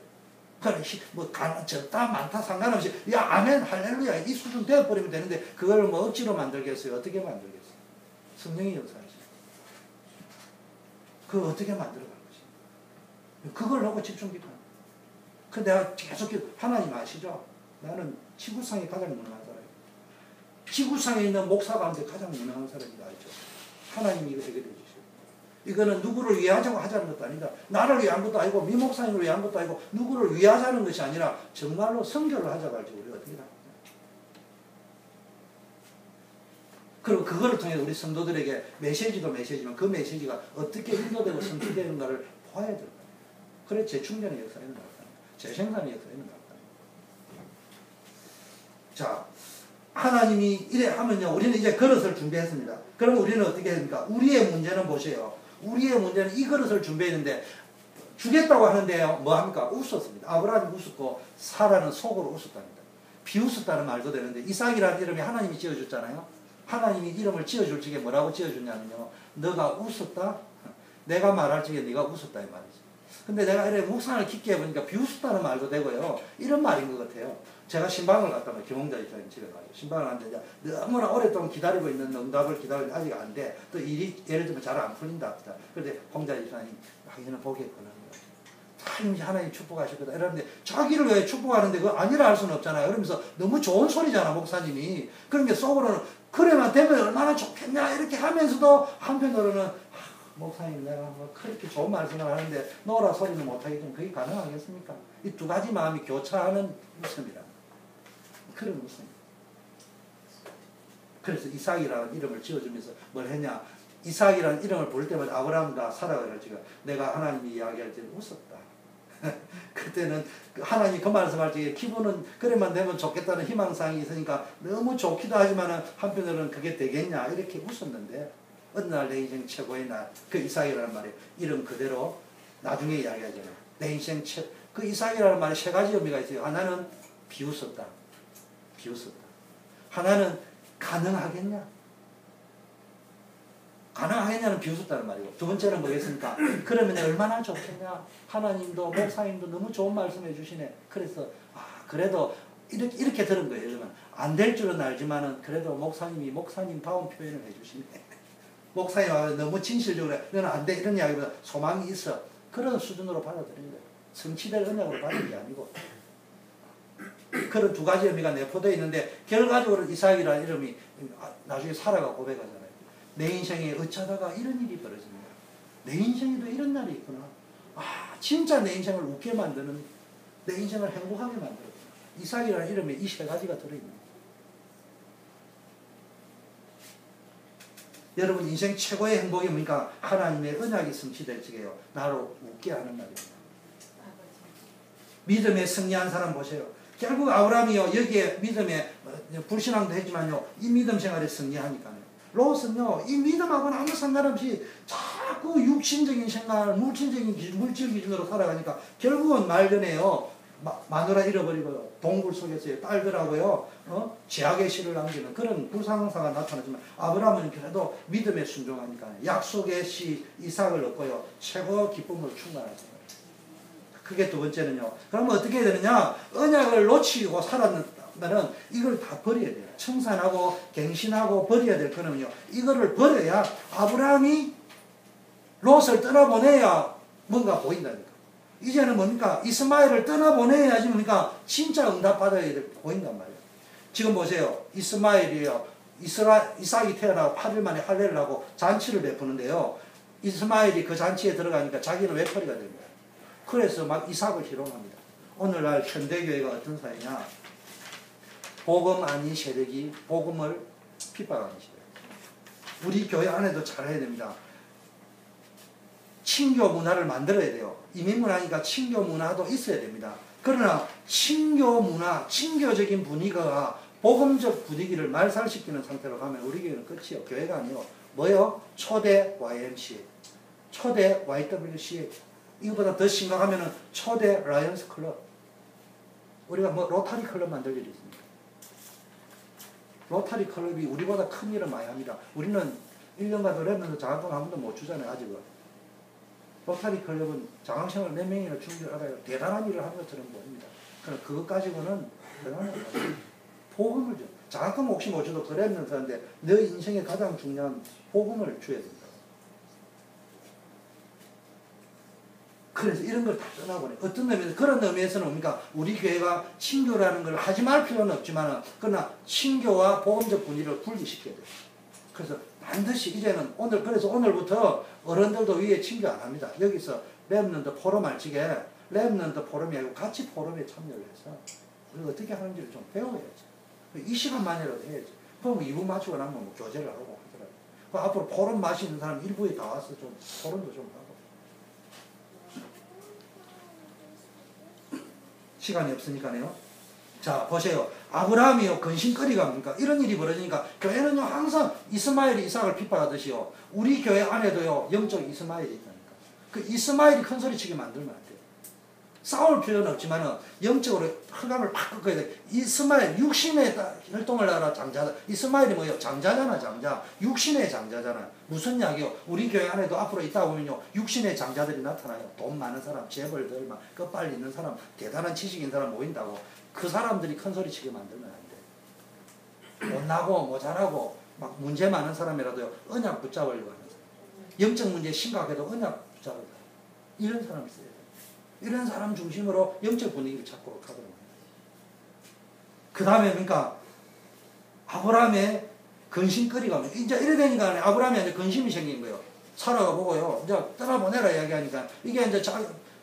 그래 뭐 적다 많다 상관없이 야 아멘 할렐루야 이 수준 되어버리면 되는데 그걸 뭐 억지로 만들겠어요? 어떻게 만들겠어요? 성령의 역사이죠. 그걸 어떻게 만들어갈 것이냐. 그걸 놓고 집중 기도하는 그 내가 계속 하나님 아시죠? 나는 지구상에 가장 유능한 사람이에요. 지구상에 있는 목사 가운데 가장 유능한 사람이다 알죠? 하나님이 이거 해결해 주시고 이거는 누구를 위하자고 하자는 것도 아니다. 나를 위한 것도 아니고 미 목사님을 위한 것도 아니고 누구를 위하자는 것이 아니라 정말로 선교를 하자고 할지 우리가 어떻게 합니까? 그리고 그거를 통해 우리 성도들에게 메시지도 메시지만 그 메시지가 어떻게 인도되고 성취되는가를 봐야 될 거예요. 그래 재충전의 역사에 나왔다. 재생산의 역사에 나왔다. 자, 하나님이 이래 하면요, 우리는 이제 그릇을 준비했습니다. 그럼 우리는 어떻게 합니까? 우리의 문제는 보세요. 우리의 문제는 이 그릇을 준비했는데 주겠다고 하는데요, 뭐 합니까? 웃었습니다. 아브라함이 웃었고 사라는 속으로 웃었답니다. 비웃었다는 말도 되는데 이삭이라는 이름이 하나님이 지어줬잖아요. 하나님이 이름을 지어줄 적에 뭐라고 지어줬냐면요, 너가 웃었다? 내가 말할 적에 네가 웃었다 이 말이죠. 근데 내가 이렇게 묵상을 깊게 해보니까 비웃었다는 말도 되고요, 이런 말인 것 같아요. 제가 신방을 갔다가 김홍자 집사님 집에 가요. 신방을 갔는데 너무나 오랫동안 기다리고 있는 응답을 기다리는데 아직 안 돼. 또 일이 예를 들면 잘 안 풀린다. 그런데 홍자 집사님 하기는 보겠구나. 하나님 축복하실 거다. 이러는데 자기를 왜 축복하는데 그거 아니라 할 수는 없잖아요. 그러면서 너무 좋은 소리잖아 목사님이. 그러니까 속으로는 그래만 되면 얼마나 좋겠냐 이렇게 하면서도 한편으로는 목사님 내가 뭐 그렇게 좋은 말씀을 하는데 노라 소리는 못하겠지만 그게 가능하겠습니까? 이 두 가지 마음이 교차하는 웃음이라. 그런 웃음. 그래서 이삭이라는 이름을 지어주면서 뭘 했냐. 이삭이라는 이름을 부를 때마다 아브라함과 사라가 그러지가 내가 하나님이 이야기할 때는 웃었다. 그때는 하나님 그 말씀할 때 기분은 그래만 되면 좋겠다는 희망사항이 있으니까 너무 좋기도 하지만 한편으로는 그게 되겠냐 이렇게 웃었는데 어느 날 내 인생 최고의 날 그 이삭이라는 말이 이름 그대로 나중에 이야기하잖아요. 내 인생 그 이삭이라는 말에 세 가지 의미가 있어요. 하나는 비웃었다. 비웃었다. 하나는 가능하겠냐? 가능하겠냐는 비웃었다는 말이고 두 번째는 뭐겠습니까? 그러면 얼마나 좋겠냐? 하나님도 목사님도 너무 좋은 말씀해 주시네. 그래서 그래도 이렇게 들은 거예요. 여러분. 안 될 줄은 알지만은 그래도 목사님이 목사님다운 표현을 해 주시네. 목사님 너무 진실적으로 너는 안 돼 이런 이야기보다 소망이 있어. 그런 수준으로 받아들인 거예요. 성취될 언약으로 받은 게 아니고 그런 두 가지 의미가 내포되어 있는데 결과적으로 이삭이라는 이름이 나중에 사라가 고백하잖아요. 내 인생에 어쩌다가 이런 일이 벌어집니다. 내 인생에도 이런 날이 있구나. 진짜 내 인생을 웃게 만드는, 내 인생을 행복하게 만들었구나. 이삭이라는 이름에 이 세 가지가 들어있는 거예요. 여러분 인생 최고의 행복이 뭡니까? 하나님의 언약이 성취될 적에요. 나를 웃게 하는 날입니다. 믿음에 승리한 사람 보세요. 결국 아브라함이요 여기에 믿음에 불신앙도 했지만요 이 믿음 생활에 승리하니까요. 롯은요 이 믿음하고는 아무 상관없이 자꾸 육신적인 생각, 물질 기준으로 살아가니까 결국은 말년에요 마누라 잃어버리고 동굴 속에서의 딸들하고요 제약의 씨를 남기는 그런 불상사가 나타나지만 아브라함은 그래도 믿음에 순종하니까 약속의 씨 이삭을 얻고요 최고 기쁨을 충만하죠. 그게 두 번째는요. 그러면 어떻게 되느냐? 언약을 놓치고 살았다면 이걸 다 버려야 돼요. 청산하고 갱신하고 버려야 될 거는요. 이거를 버려야 아브라함이 롯을 떠나보내야 뭔가 보인다니까. 이제는 뭡니까? 이스마엘을 떠나보내야지 뭡니까? 진짜 응답받아야 보인단 말이에요. 지금 보세요. 이스마엘이요. 이삭이 태어나고 8일 만에 할례를 하고 잔치를 베푸는데요. 이스마엘이 그 잔치에 들어가니까 자기는 외톨이가 된 거예요. 그래서 막 이삭을 희롱합니다. 오늘날 현대교회가 어떤 사회냐? 복음 아닌 세력이 복음을 핍박하는 시대. 우리 교회 안에도 잘해야 됩니다. 친교 문화를 만들어야 돼요. 이민문화니까 친교 문화도 있어야 됩니다. 그러나 친교 문화, 친교적인 분위기가 복음적 분위기를 말살시키는 상태로 가면 우리 교회는 끝이에요. 교회가 아니에요. 뭐요? 초대 YMCA, 초대 YWCA. 이거보다 더 심각하면 초대 라이언스 클럽. 우리가 뭐 로타리 클럽 만들 일이 있습니까? 로타리 클럽이 우리보다 큰 일을 많이 합니다. 우리는 1년간 랩런트 장학금 한 번도 못 주잖아요, 아직은. 로타리 클럽은 장학생을 몇 명이나 주는 줄 알아요. 대단한 일을 하는 것처럼 보입니다. 그러나 그것 가지고는 대단한 거예요. 복음을 줘. 장학금 혹시 못 줘도 그 랩런트한테 너 인생의 가장 중요한 복음을 줘야 된다. 그래서 이런 걸 다 떠나보네. 어떤 의미에서, 그런 의미에서는 뭡니까? 우리 교회가 친교라는 걸 하지 말 필요는 없지만, 그러나 친교와 복음적 분위기를 분리시켜야 돼요. 그래서 반드시 이제는 그래서 오늘부터 어른들도 위에 친교 안 합니다. 여기서 랩런트 포럼 알지게 랩런트 포럼이 아니고 같이 포럼에 참여를 해서 우리가 어떻게 하는지를 좀 배워야지. 이 시간만이라도 해야지. 그럼 2부 마치고 나면 뭐 교제를 하고 하더라고요. 앞으로 포럼 마시는 사람 일부에 다 와서 좀 포럼도 좀 하고. 시간이 없으니까요. 자, 보세요. 아브라함이요, 근심거리가 뭡니까? 이런 일이 벌어지니까 교회는요, 항상 이스마엘이 이삭을 핍박하듯이요, 우리 교회 안에도요, 영적 이스마엘이 있다니까. 그 이스마엘이 큰 소리 치게 만들면 안 돼요. 싸울 필요는 없지만은, 영적으로 흑암을 팍 꺾어야 돼. 이스마엘, 육신의 혈통을 알아, 장자다. 이스마엘이 뭐예요? 장자잖아, 장자. 육신의 장자잖아. 무슨 이야기요? 우리 교회 안에도 앞으로 있다 보면요, 육신의 장자들이 나타나요. 돈 많은 사람, 재벌들, 막, 끝발 있는 사람, 대단한 지식인 사람 모인다고. 그 사람들이 큰 소리 치게 만들면 안 돼. 못나고, 모자라고, 막 문제 많은 사람이라도요, 언약 붙잡으려고 하는 사람. 영적 문제 심각해도 언약 붙잡으려고 하는 이런 사람 있어요. 이런 사람 중심으로 영적 분위기를 찾고 가더라고요. 그 다음에 그러니까 아브라함의 근심거리가 이제 이래 되니까 아브라함이 이제 근심이 생긴 거예요. 사라가 보고요. 이제 떠나보내라 이야기하니까 이게 이제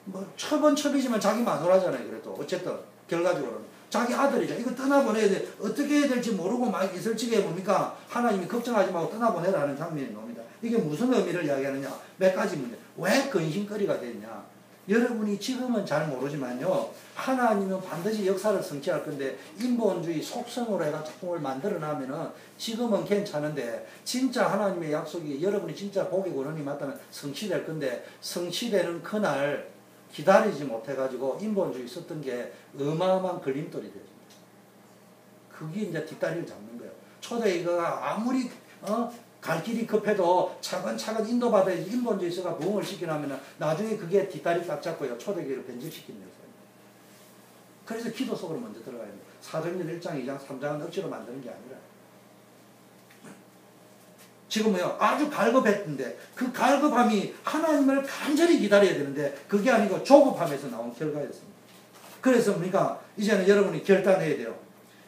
뭐 처번첩이지만 자기 마누라잖아요. 그래도 어쨌든 결과적으로는 자기 아들이죠. 이거 떠나보내야 돼. 어떻게 해야 될지 모르고 막 있을 적에 뭡니까? 하나님이 걱정하지 말고 떠나보내라는 장면이 나옵니다. 이게 무슨 의미를 이야기하느냐? 몇 가지 문제. 왜 근심거리가 됐냐? 여러분이 지금은 잘 모르지만요, 하나님은 반드시 역사를 성취할 건데, 인본주의 속성으로 해가 작품을 만들어 놔면은, 지금은 괜찮은데, 진짜 하나님의 약속이 여러분이 진짜 복의 권한이 맞다면 성취될 건데, 성취되는 그날 기다리지 못해가지고, 인본주의 썼던 게 어마어마한 걸림돌이 되죠. 그게 이제 뒷다리를 잡는 거예요. 초대교회가 아무리, 갈 길이 급해도 차근차근 인도받아야지 인본주의서가 부흥을 시키려면 나중에 그게 뒷다리 딱 잡고요. 초대교회를 변질시키는 거예요. 그래서 기도 속으로 먼저 들어가야 돼요. 사도행전 1장, 2장, 3장은 억지로 만드는 게 아니라. 지금은요, 아주 갈급했는데 그 갈급함이 하나님을 간절히 기다려야 되는데 그게 아니고 조급함에서 나온 결과였습니다. 그래서 그러니까 이제는 여러분이 결단해야 돼요.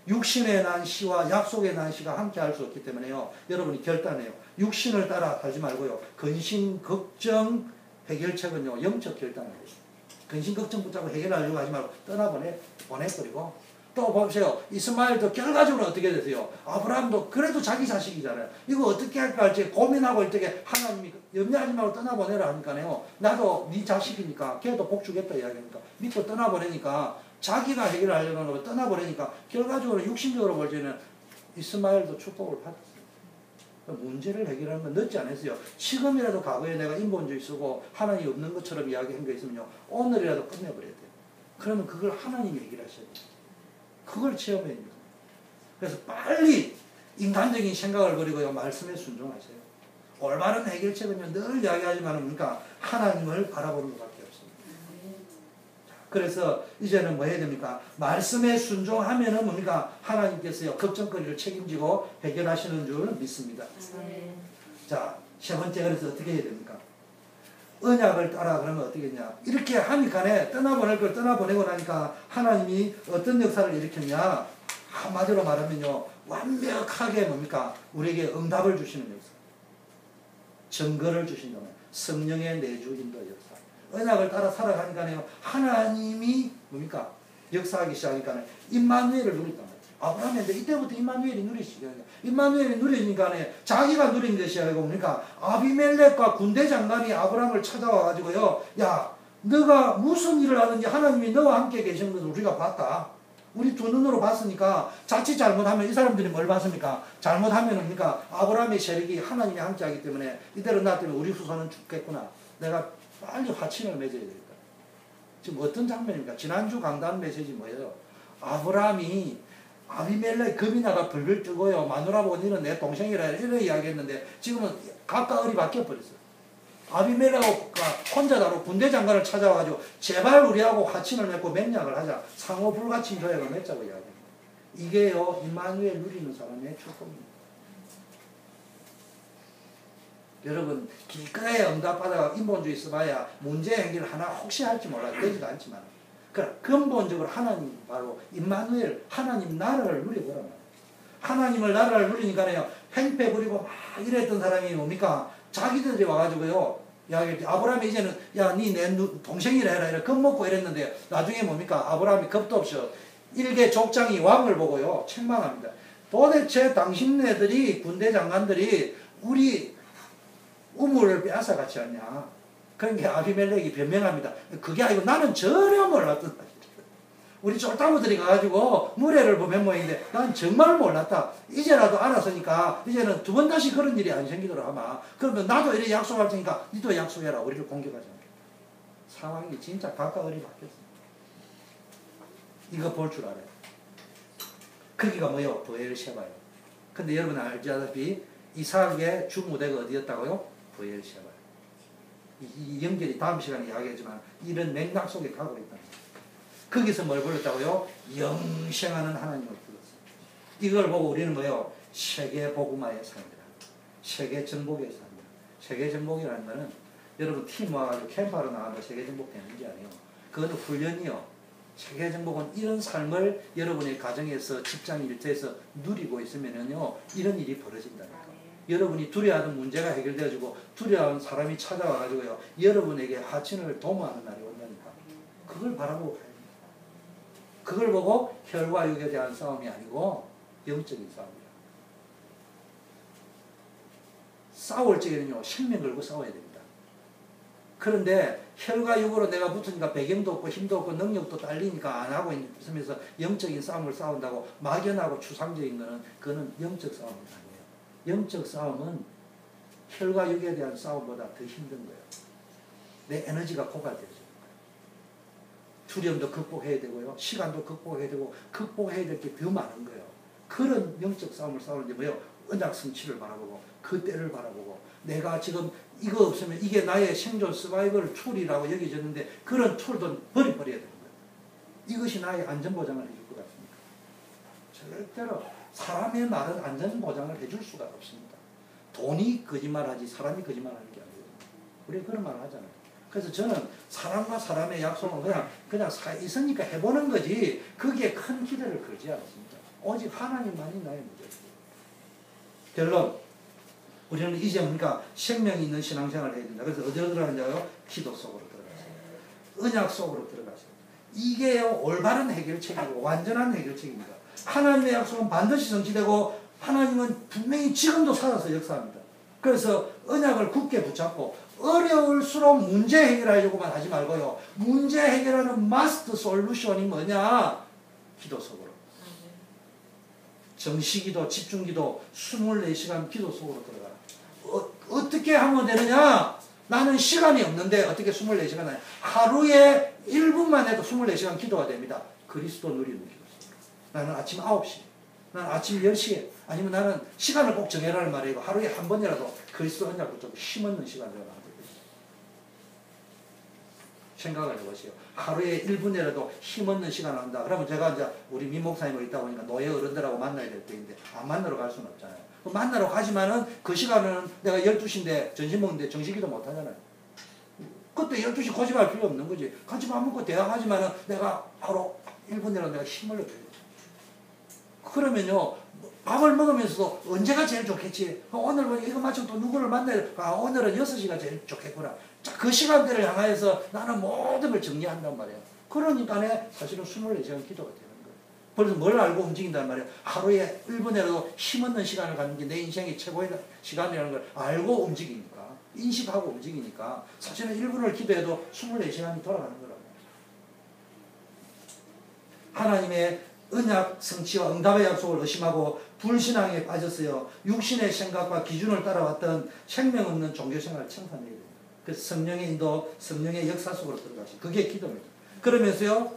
육신의 난시와 약속의 난시가 함께 할 수 없기 때문에요. 여러분이 결단해요. 육신을 따라 하지 말고요. 근심, 걱정, 해결책은요. 영적 결단을 해요. 근심, 걱정 붙잡고 해결하려고 하지 말고 보내버리고. 또 보세요. 이스마엘도 결과적으로 어떻게 되세요? 아브라함도 그래도 자기 자식이잖아요. 이거 어떻게 할까 할지 고민하고 있을 하나님이 염려하지 말고 떠나보내라 하니까요. 나도 네 자식이니까 걔도 복 주겠다 이야기하니까 믿고 떠나보내니까 자기가 해결하려고 하는 걸 떠나버리니까 결과적으로 육신적으로 볼 때는 이스마엘도 축복을 받았어요. 문제를 해결하는 건 늦지 않았어요. 지금이라도 과거에 내가 인본주의 쓰고 하나님이 없는 것처럼 이야기한 거 있으면요. 오늘이라도 끝내버려야 돼요. 그러면 그걸 하나님이 해결하셔야 돼요. 그걸 체험해야 됩니다. 그래서 빨리 인간적인 생각을 버리고요. 말씀에 순종하세요. 올바른 해결책은요. 늘 이야기하지만 그러니까 하나님을 바라보는 것밖에 없습니다. 그래서 이제는 뭐 해야 됩니까? 말씀에 순종하면은 뭡니까? 하나님께서요, 걱정거리를 책임지고 해결하시는 줄 믿습니다. 자, 세 번째, 그래서 어떻게 해야 됩니까? 언약을 따라 그러면 어떻게 했냐? 이렇게 하니까 떠나보낼 걸 떠나보내고 나니까 하나님이 어떤 역사를 일으켰냐? 한마디로 말하면요, 완벽하게 뭡니까? 우리에게 응답을 주시는 역사. 증거를 주신다면 성령의 내주 인도 역사. 언약을 따라 살아가니까요, 하나님이 뭡니까? 역사하기 시작하니까 임마누엘을 누린단 말이에요. 아브라함인데 이때부터 임마누엘이 누리시죠. 임마누엘이 누리니까 자기가 누린 것이 아니고 뭡니까? 아비멜렉과 군대 장관이 아브라함을 찾아와가지고요, 야, 너가 무슨 일을 하든지 하나님이 너와 함께 계시는 것을 우리가 봤다. 우리 두 눈으로 봤으니까 자칫 잘못하면 이 사람들이 뭘 봤습니까? 잘못하면 뭡니까? 아브라함의 세력이 하나님이 함께 하기 때문에 이대로 놔두면 우리 후손은 죽겠구나. 내가 빨리 화친을 맺어야 되겠다. 지금 어떤 장면입니까? 지난주 강단 메시지 뭐예요? 아브라함이 아비멜렉 겁이 나가 벌벌 뜨고요. 마누라 보고 너는 내 동생이라 이렇게 이야기했는데 지금은 각각 을이 바뀌어버렸어요. 아비멜렉가 혼자 다로 군대 장관을 찾아와가지고 제발 우리하고 화친을 맺고 맹약을 하자. 상호 불가침 조약을 맺자고 이야기합니다. 이게요 임마누엘 누리는 사람의 축복입니다. 여러분 길가에 응답받아가 인본주의 써봐야 문제 해결 하나 혹시 할지 몰라요. 되지도 않지만 그러나 근본적으로 하나님 바로 임마누엘 하나님 나라를 누려보란 말이에요. 하나님을 나라를 누리니까요 행패 부리고 막 이랬던 사람이 뭡니까? 자기들이 와가지고요 야 아브라함이 이제는 야 니 내 동생이라 해라 이래 겁먹고 이랬는데 나중에 뭡니까? 아브라함이 겁도 없이 일개 족장이 왕을 보고요 책망합니다. 도대체 당신네들이 군대 장관들이 우리 우물을 빼앗아 갔지 않냐. 그러니까 아비멜렉이 변명합니다. 그게 아니고 나는 전혀 몰랐던 사실이에요. 우리 쫄따구들이 가가지고 무례를 보면 모양인데 난 정말 몰랐다. 이제라도 알았으니까 이제는 두 번 다시 그런 일이 안 생기도록 하마. 그러면 나도 이렇게 약속할 테니까 니도 약속해라. 우리를 공격하지 않게. 상황이 진짜 각각 을이 바뀌었습니다. 이거 볼 줄 알아요. 거기가 뭐요? 브엘셰바요. 근데 여러분 알다시피 이삭의 주무대가 어디였다고요? 브엘셰바. 이 연결이 다음 시간에 이야기하지만 이런 맥락 속에 가고 있다. 거기서 뭘 불렀다고요? 영생하는 하나님을 불렀어요. 이걸 보고 우리는 뭐요? 세계 복음화의 삶이다. 세계 정복의 삶이다. 세계 정복이라는 것은 여러분 팀 와가지고 캠프하러 나가면 세계 정복 되는 게 아니에요. 그건 훈련이요. 세계 정복은 이런 삶을 여러분의 가정에서 직장 일터에서 누리고 있으면요 이런 일이 벌어진다니까. 여러분이 두려워하는 문제가 해결되어지고 두려워하는 사람이 찾아와가지고요 여러분에게 하친을 도모하는 날이 온다니까. 그걸 바라보고 가야 됩니다. 그걸 보고 혈과 육에 대한 싸움이 아니고 영적인 싸움이다. 싸울 적에는요 생명 걸고 싸워야 됩니다. 그런데 혈과 육으로 내가 붙으니까 배경도 없고 힘도 없고 능력도 딸리니까 안 하고 있으면서 영적인 싸움을 싸운다고 막연하고 추상적인 거는 그거는 영적 싸움이 아니에요. 영적 싸움은 혈과 육에 대한 싸움보다 더 힘든 거예요. 내 에너지가 고갈되어지는 거예요. 두려움도 극복해야 되고요. 시간도 극복해야 되고 극복해야 될 게 더 많은 거예요. 그런 영적 싸움을 싸우는데 뭐예요? 언약 성취를 바라보고 그 때를 바라보고 내가 지금 이거 없으면 이게 나의 생존 서바이벌 툴이라고 여겨졌는데 그런 툴도 버려야 되는 거예요. 이것이 나의 안전보장을 해줄 것 같습니까? 절대로 사람의 말은 안전보장을 해줄 수가 없습니다. 돈이 거짓말하지 사람이 거짓말하는 게 아니에요. 우리가 그런 말을 하잖아요. 그래서 저는 사람과 사람의 약속은 그냥 있으니까 해보는 거지 거기에 큰 기대를 걸지 않습니다. 오직 하나님만이 나의 문제입니다. 결론 우리는 이제 그러니까 생명이 있는 신앙생활을 해야 된다. 그래서 어디로 들어가냐고요? 기도 속으로 들어가세요. 언약 속으로 들어가세요. 이게요 올바른 해결책이고 완전한 해결책입니다. 하나님의 약속은 반드시 성취되고 하나님은 분명히 지금도 살아서 역사합니다. 그래서 언약을 굳게 붙잡고 어려울수록 문제 해결하려고만 하지 말고요. 문제 해결하는 마스터 솔루션이 뭐냐? 기도 속으로. 정시기도 집중기도 24시간 기도 속으로 들어가라. 어떻게 하면 되느냐? 나는 시간이 없는데 어떻게 24시간 하냐? 하루에 1분만 해도 24시간 기도가 됩니다. 그리스도 누리는 기도. 나는 아침 9시, 나는 아침 10시에, 아니면 나는 시간을 꼭 정해라는 말이고 하루에 한 번이라도 그리스도 언약 붙잡고 힘없는 시간을 만들어요. 생각을 해보세요. 하루에 1분이라도 힘없는 시간을 한다. 그러면 제가 이제 우리 민 목사님을 있다 보니까 노예 어른들하고 만나야 될 때인데 안 만나러 갈 수는 없잖아요. 만나러 가지만은 그 시간은 내가 12시인데 점심 먹는데 정식기도 못 하잖아요. 그때 12시 고집할 필요 없는 거지. 같이 밥 먹고 대화하지만은 내가 바로 1분이라도 내가 힘을 내줘요. 그러면요, 밥을 먹으면서도 언제가 제일 좋겠지? 오늘 이거 마치고 또 누구를 만나야 돼? 아, 오늘은 6시가 제일 좋겠구나. 자, 그 시간대를 향하여서 나는 모든 걸 정리한단 말이에요. 그러니까 사실은 24시간 기도가 되는 거예요. 그래서 뭘 알고 움직인단 말이에요. 하루에 1분이라도 힘없는 시간을 갖는 게 내 인생의 최고의 시간이라는 걸 알고 움직이니까, 인식하고 움직이니까 사실은 1분을 기도해도 24시간이 돌아가는 거라고. 하나님의 언약 성취와 응답의 약속을 의심하고 불신앙에 빠졌어요. 육신의 생각과 기준을 따라왔던 생명 없는 종교생활을 청산해야 됩니다. 그래서 성령의 인도, 성령의 역사 속으로 들어가시. 그게 기도입니다. 그러면서요,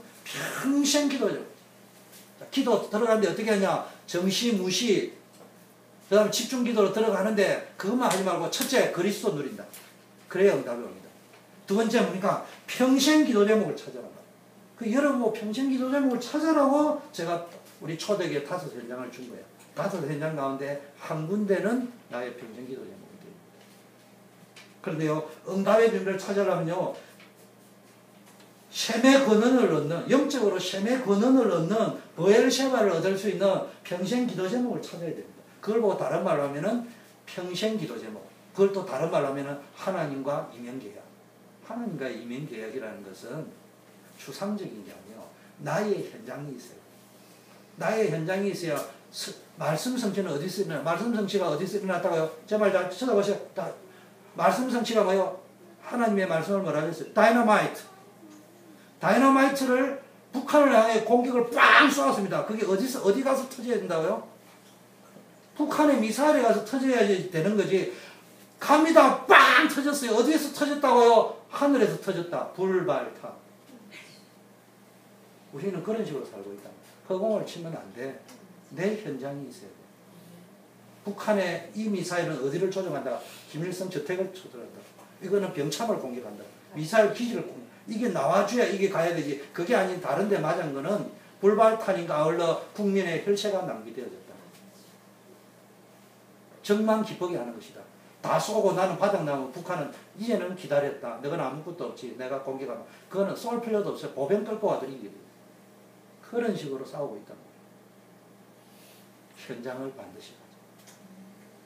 평생 기도죠. 기도 들어가는데 어떻게 하냐? 정시, 무시, 그 다음에 집중 기도로 들어가는데 그것만 하지 말고 첫째, 그리스도 누린다. 그래야 응답이 옵니다. 두 번째 뭡니까? 평생 기도 제목을 찾아라. 그 여러분 평생 기도 제목을 찾아라고 제가 우리 초대교회 5현장을 준 거예요. 5현장 가운데 한 군데는 나의 평생 기도 제목이 됩니다. 그런데요, 응답의 비밀을 찾으려면요, 셈의 권한을 얻는, 영적으로 셈의 권한을 얻는 보엘셰바를 얻을 수 있는 평생 기도 제목을 찾아야 됩니다. 그걸 보고 다른 말로 하면은 평생 기도 제목. 그걸 또 다른 말로 하면은 하나님과 이면계약. 하나님과 이면계약이라는 것은 추상적인 게 아니에요. 나의 현장이 있어요. 나의 현장이 있어야 말씀 성취는 어디서 일어나? 말씀 성취가 어디서 일어났다고요? 제 말 잘 쳐다보세요. 말씀 성취가 뭐예요? 하나님의 말씀을 뭐라고 했어요? 다이너마이트. 다이너마이트를 북한을 향해 공격을 빵 쏘았습니다. 그게 어디 가서 터져야 된다고요? 북한의 미사일에 가서 터져야 되는 거지. 갑니다. 빵 터졌어요. 어디에서 터졌다고요? 하늘에서 터졌다. 불발타. 우리는 그런 식으로 살고 있다. 허공을 치면 안 돼. 내 현장이 있어야 돼. 북한의 이 미사일은 어디를 조종한다? 김일성 저택을 조종한다. 이거는 병참을 공격한다. 미사일 기지를 공격. 이게 나와줘야 이게 가야 되지. 그게 아닌 다른 데 맞은 거는 불발탄인가 아울러 국민의 혈세가 낭비되어졌다. 정만 기쁘게 하는 것이다. 다 쏘고 나는 바닥 나오면 북한은 이제는 기다렸다. 너는 아무것도 없지. 내가 공격하면. 그거는 쏠 필요도 없어요. 보병 끌고 와도 이기게 돼. 그런 식으로 싸우고 있단 말이에요. 현장을 반드시 가자.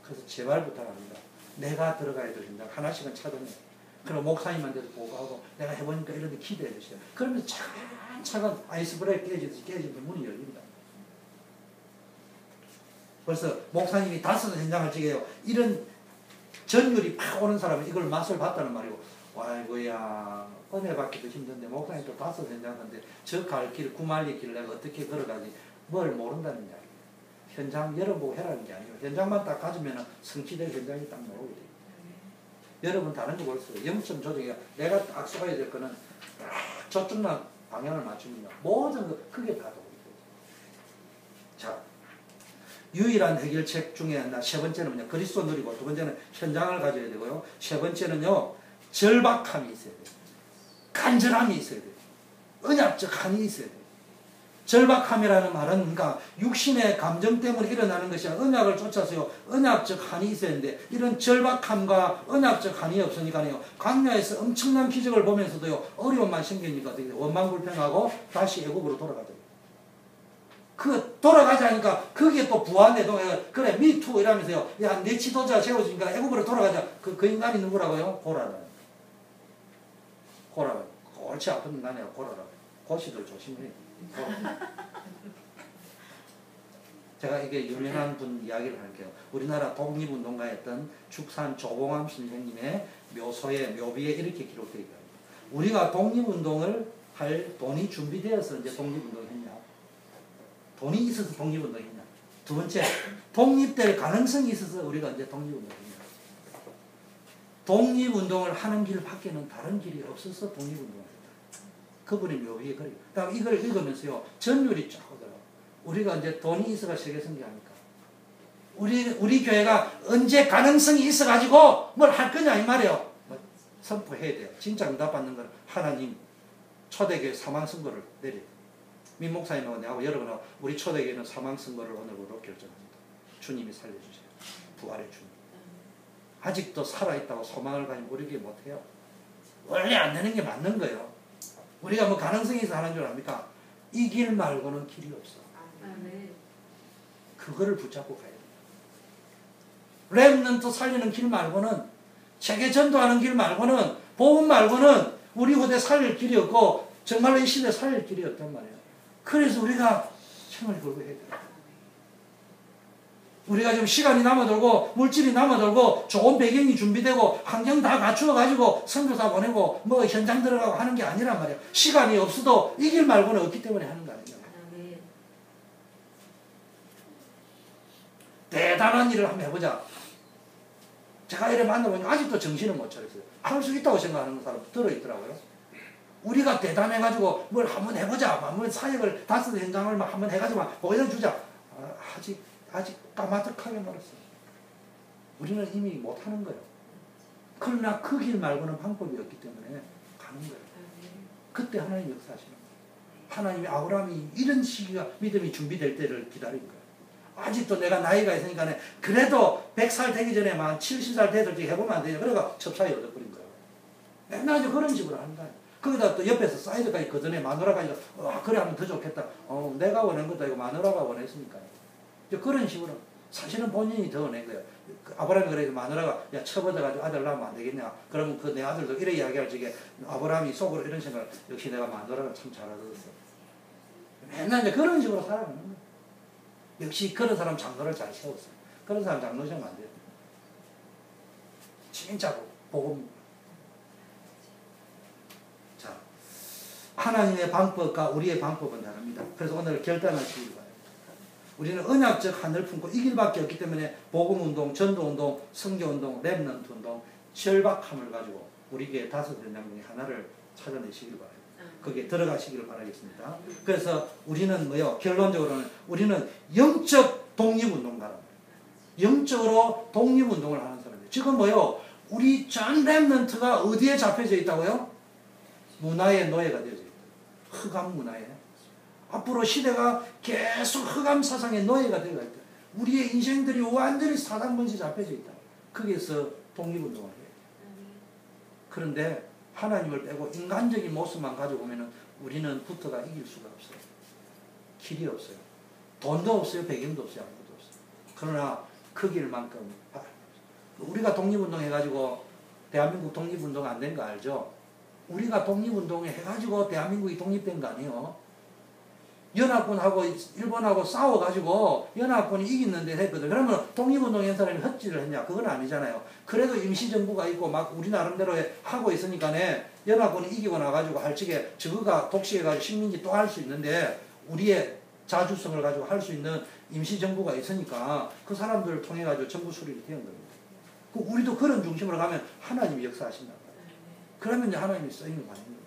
그래서 제발 부탁합니다. 내가 들어가야 될 현장 하나씩은 찾아내요. 그럼 목사님한테도 보고하고 내가 해보니까 이런 데 기대해 주세요. 그러면 차근차근 아이스브레이크 깨지면 문이 열립니다. 벌써 목사님이 5 현장을 찍어요. 이런 전율이 팍 오는 사람은 이걸 맛을 봤다는 말이고, 아이고야 은혜 받기도 힘든데 목사님 또 5 현장인데 저 갈 길, 구말리 길을 내가 어떻게 걸어가지 뭘 모른다는 이야기예요. 현장 열어보고 해라는 게 아니에요. 현장만 딱 가지면 성취될 현장이 딱 나오게 돼요. 여러분 다른 거 벌써 영점 조정이야. 내가 악수가야 될 거는 저쪽만 방향을 맞추면 모든 거 크게 다 도움이 돼요. 자, 유일한 해결책 중에 하나, 3번째는 뭐냐? 그리스도 누리고, 2번째는 현장을 가져야 되고요. 3번째는요, 절박함이 있어야 돼요. 간절함이 있어야 돼요. 언약적 한이 있어야 돼요. 절박함이라는 말은 그러니까 육신의 감정 때문에 일어나는 것이 아니라 언약을 쫓아서요. 언약적 한이 있어야 되는데 이런 절박함과 언약적 한이 없으니까요. 광야에서 엄청난 기적을 보면서도요. 어려움만 생기니까 원망불평하고 다시 애국으로 돌아가죠. 그 돌아가자니까 그게 또 부활내동해. 그래 미투 이러면서요. 야 내 지도자 세워주니까 애국으로 돌아가자. 그 인간이 누구라고요? 고라라. 고라라. 골치 아픈 인간이야 고라라. 고시들 조심해. 제가 이게 유명한 분 이야기를 할게요. 우리나라 독립운동가였던 축산 조봉암 선생님의 묘소에 묘비에 이렇게 기록되어 있다. 우리가 독립운동을 할 돈이 준비되어서 이제 독립운동을 했냐? 돈이 있어서 독립운동을 했냐? 2번째, 독립될 가능성이 있어서 우리가 이제 독립운동을 했냐? 독립운동을 하는 길 밖에는 다른 길이 없어서 독립운동을 했다. 그분이 묘비에 그래요. 그다음 이걸 읽으면서요. 전율이 쫙 오더라고요. 우리가 이제 돈이 있어가 세계 선교하니까. 우리 교회가 언제 가능성이 있어가지고 뭘 할 거냐 이 말이에요. 선포해야 돼요. 진짜 응답받는 건 하나님 초대교회 사망선고를 내려요. 민 목사님하고 내하고 여러분하고 우리 초대교회는 사망선고를 오늘부로 결정합니다. 주님이 살려주세요. 부활의 주님. 아직도 살아있다고 소망을 가지고 우리에게 못해요. 원래 안 되는 게 맞는 거예요. 우리가 뭐 가능성이 있어 하는 줄 압니까? 이 길 말고는 길이 없어. 그거를 붙잡고 가야 돼요. 렘넌트 살리는 길 말고는, 세계 전도하는 길 말고는, 복음 말고는 우리 후대 살릴 길이 없고 정말로 이 시대 살릴 길이 없단 말이에요. 그래서 우리가 힘을 걸고 해야 돼요. 우리가 지금 시간이 남아돌고 물질이 남아돌고 좋은 배경이 준비되고 환경 다 갖추어가지고 선교사 보내고 뭐 현장 들어가고 하는 게 아니란 말이에요. 시간이 없어도 이 길 말고는 없기 때문에 하는 거 아니에요. 대단한 일을 한번 해보자. 제가 이래 만나보니까 아직도 정신을 못 차렸어요. 할 수 있다고 생각하는 사람 들어있더라고요. 우리가 대담해가지고 뭘 한번 해보자. 뭘 사역을 5 현장을 막 한번 해가지고 보여주자. 아직 까마득하게 멀었어. 우리는 이미 못하는 거예요. 그러나 그 길 말고는 방법이 없기 때문에 가는 거예요. 그때 하나님 역사하시는 거예요. 하나님이 아브라함이 이런 시기가 믿음이 준비될 때를 기다린 거예요. 아직도 내가 나이가 있으니까 그래도 100살 되기 전에만 70살 되든지 해보면 안 돼요. 그러니까 첩사에 얻어버린 거예요. 맨날 그런 식으로 하는 거예요. 거기다 또 옆에서 사이드까지 그 전에 마누라가 그래 하면 더 좋겠다. 내가 원한 것도 아니고 마누라가 원했으니까. 그런 식으로 사실은 본인이 더 원한 거예요. 아브라함이 그래서 마누라가 야 쳐버려가지고 아들 낳으면 안 되겠냐. 그러면 그 내 아들도 이래 이야기할 적에 아브라함이 속으로 이런 생각을 역시 내가 마누라가 참 잘하셨어. 맨날 이제 그런 식으로 살아가는 거예요. 역시 그런 사람 장로를 잘 세웠어요. 그런 사람 장로 세우면 안 돼요. 진짜로 복음. 자, 하나님의 방법과 우리의 방법은 다릅니다. 그래서 오늘 결단하시기 바랍니다. 우리는 언약적 하늘 품고 이 길밖에 없기 때문에 복음운동, 전도운동, 선교운동, 렘넌트운동, 절박함을 가지고 우리에게 5 현장 중에 하나를 찾아내시길 바랍니다. 거기에 들어가시기를 바라겠습니다. 그래서 우리는 뭐요? 결론적으로는 우리는 영적 독립운동가랍니다. 영적으로 독립운동을 하는 사람이에요. 지금 뭐요? 우리 전 렘넌트가 어디에 잡혀져 있다고요? 문화의 노예가 되어져 있다. 흑암 문화에. 앞으로 시대가 계속 흑암 사상의 노예가 되어가 있다. 우리의 인생들이 완전히 사단번지 잡혀져 있다. 거기에서 독립운동을 해요. 그런데 하나님을 빼고 인간적인 모습만 가지고 오면은 우리는 부터가 이길 수가 없어요. 길이 없어요. 돈도 없어요. 배경도 없어요. 아무것도 없어요. 그러나 그 길만큼 우리가 독립운동 해가지고 대한민국 독립운동 안 된 거 알죠? 우리가 독립운동 해가지고 대한민국이 독립된 거 아니에요. 연합군하고 일본하고 싸워가지고 연합군이 이겼는데 했거든. 그러면 독립운동한 사람이 헛짓을 했냐? 그건 아니잖아요. 그래도 임시정부가 있고 막 우리 나름대로 하고 있으니까 연합군이 이기고 나가지고 할 적에 저거가 독식해가지고 식민지 또 할 수 있는데 우리의 자주성을 가지고 할 수 있는 임시정부가 있으니까 그 사람들을 통해가지고 정부 수립이 되는 겁니다. 우리도 그런 중심으로 가면 하나님이 역사하신다고. 그러면 이제 하나님이 쓰임을 받는 겁니다.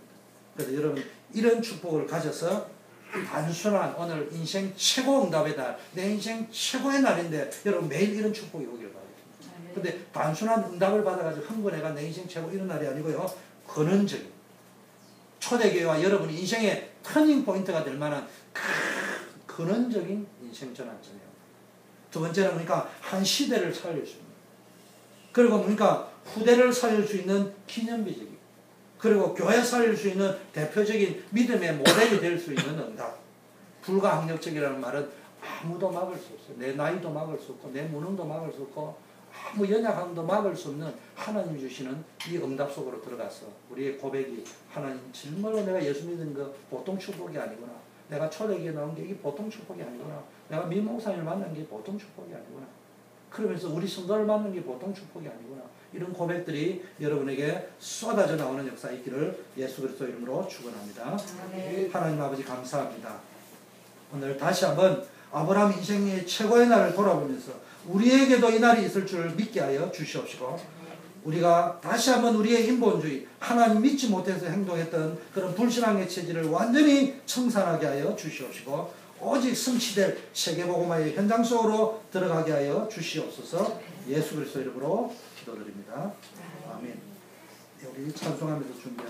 그래서 여러분 이런 축복을 가져서 단순한 오늘 인생 최고 응답의 날, 내 인생 최고의 날인데 여러분 매일 이런 축복이 오길 바랍니다. 근데 단순한 응답을 받아가지고 흥분해가 내 인생 최고 이런 날이 아니고요. 근원적인 초대교회와 여러분 인생의 터닝 포인트가 될 만한 근원적인 인생 전환점이에요. 두 번째는 그러니까 한 시대를 살릴 수 있는, 그리고 그러니까 후대를 살릴 수 있는 기념비적인, 그리고 교회 살릴 수 있는 대표적인 믿음의 모델이 될 수 있는 응답. 불가항력적이라는 말은 아무도 막을 수 없어요. 내 나이도 막을 수 없고 내 무능도 막을 수 없고 아무 연약함도 막을 수 없는 하나님이 주시는 이 응답 속으로 들어가서 우리의 고백이 하나님 정말로 내가 예수 믿는 거 보통 축복이 아니구나. 내가 초대교회 나온 게 이게 보통 축복이 아니구나. 내가 민목사님을 만난 게 보통 축복이 아니구나. 그러면서 우리 성도를 만난 게 보통 축복이 아니구나. 이런 고백들이 여러분에게 쏟아져 나오는 역사 있기를 예수 그리스도 이름으로 축원합니다. 하나님 아버지 감사합니다. 오늘 다시 한번 아브라함 인생의 최고의 날을 돌아보면서 우리에게도 이 날이 있을 줄 믿게 하여 주시옵시고, 우리가 다시 한번 우리의 인본주의, 하나님 믿지 못해서 행동했던 그런 불신앙의 체질을 완전히 청산하게 하여 주시옵시고, 오직 성취될 세계복음화의 현장 속으로 들어가게 하여 주시옵소서. 예수 그리스도 이름으로 기도드립니다. 아멘. 우리 찬송하면서 준비합니다.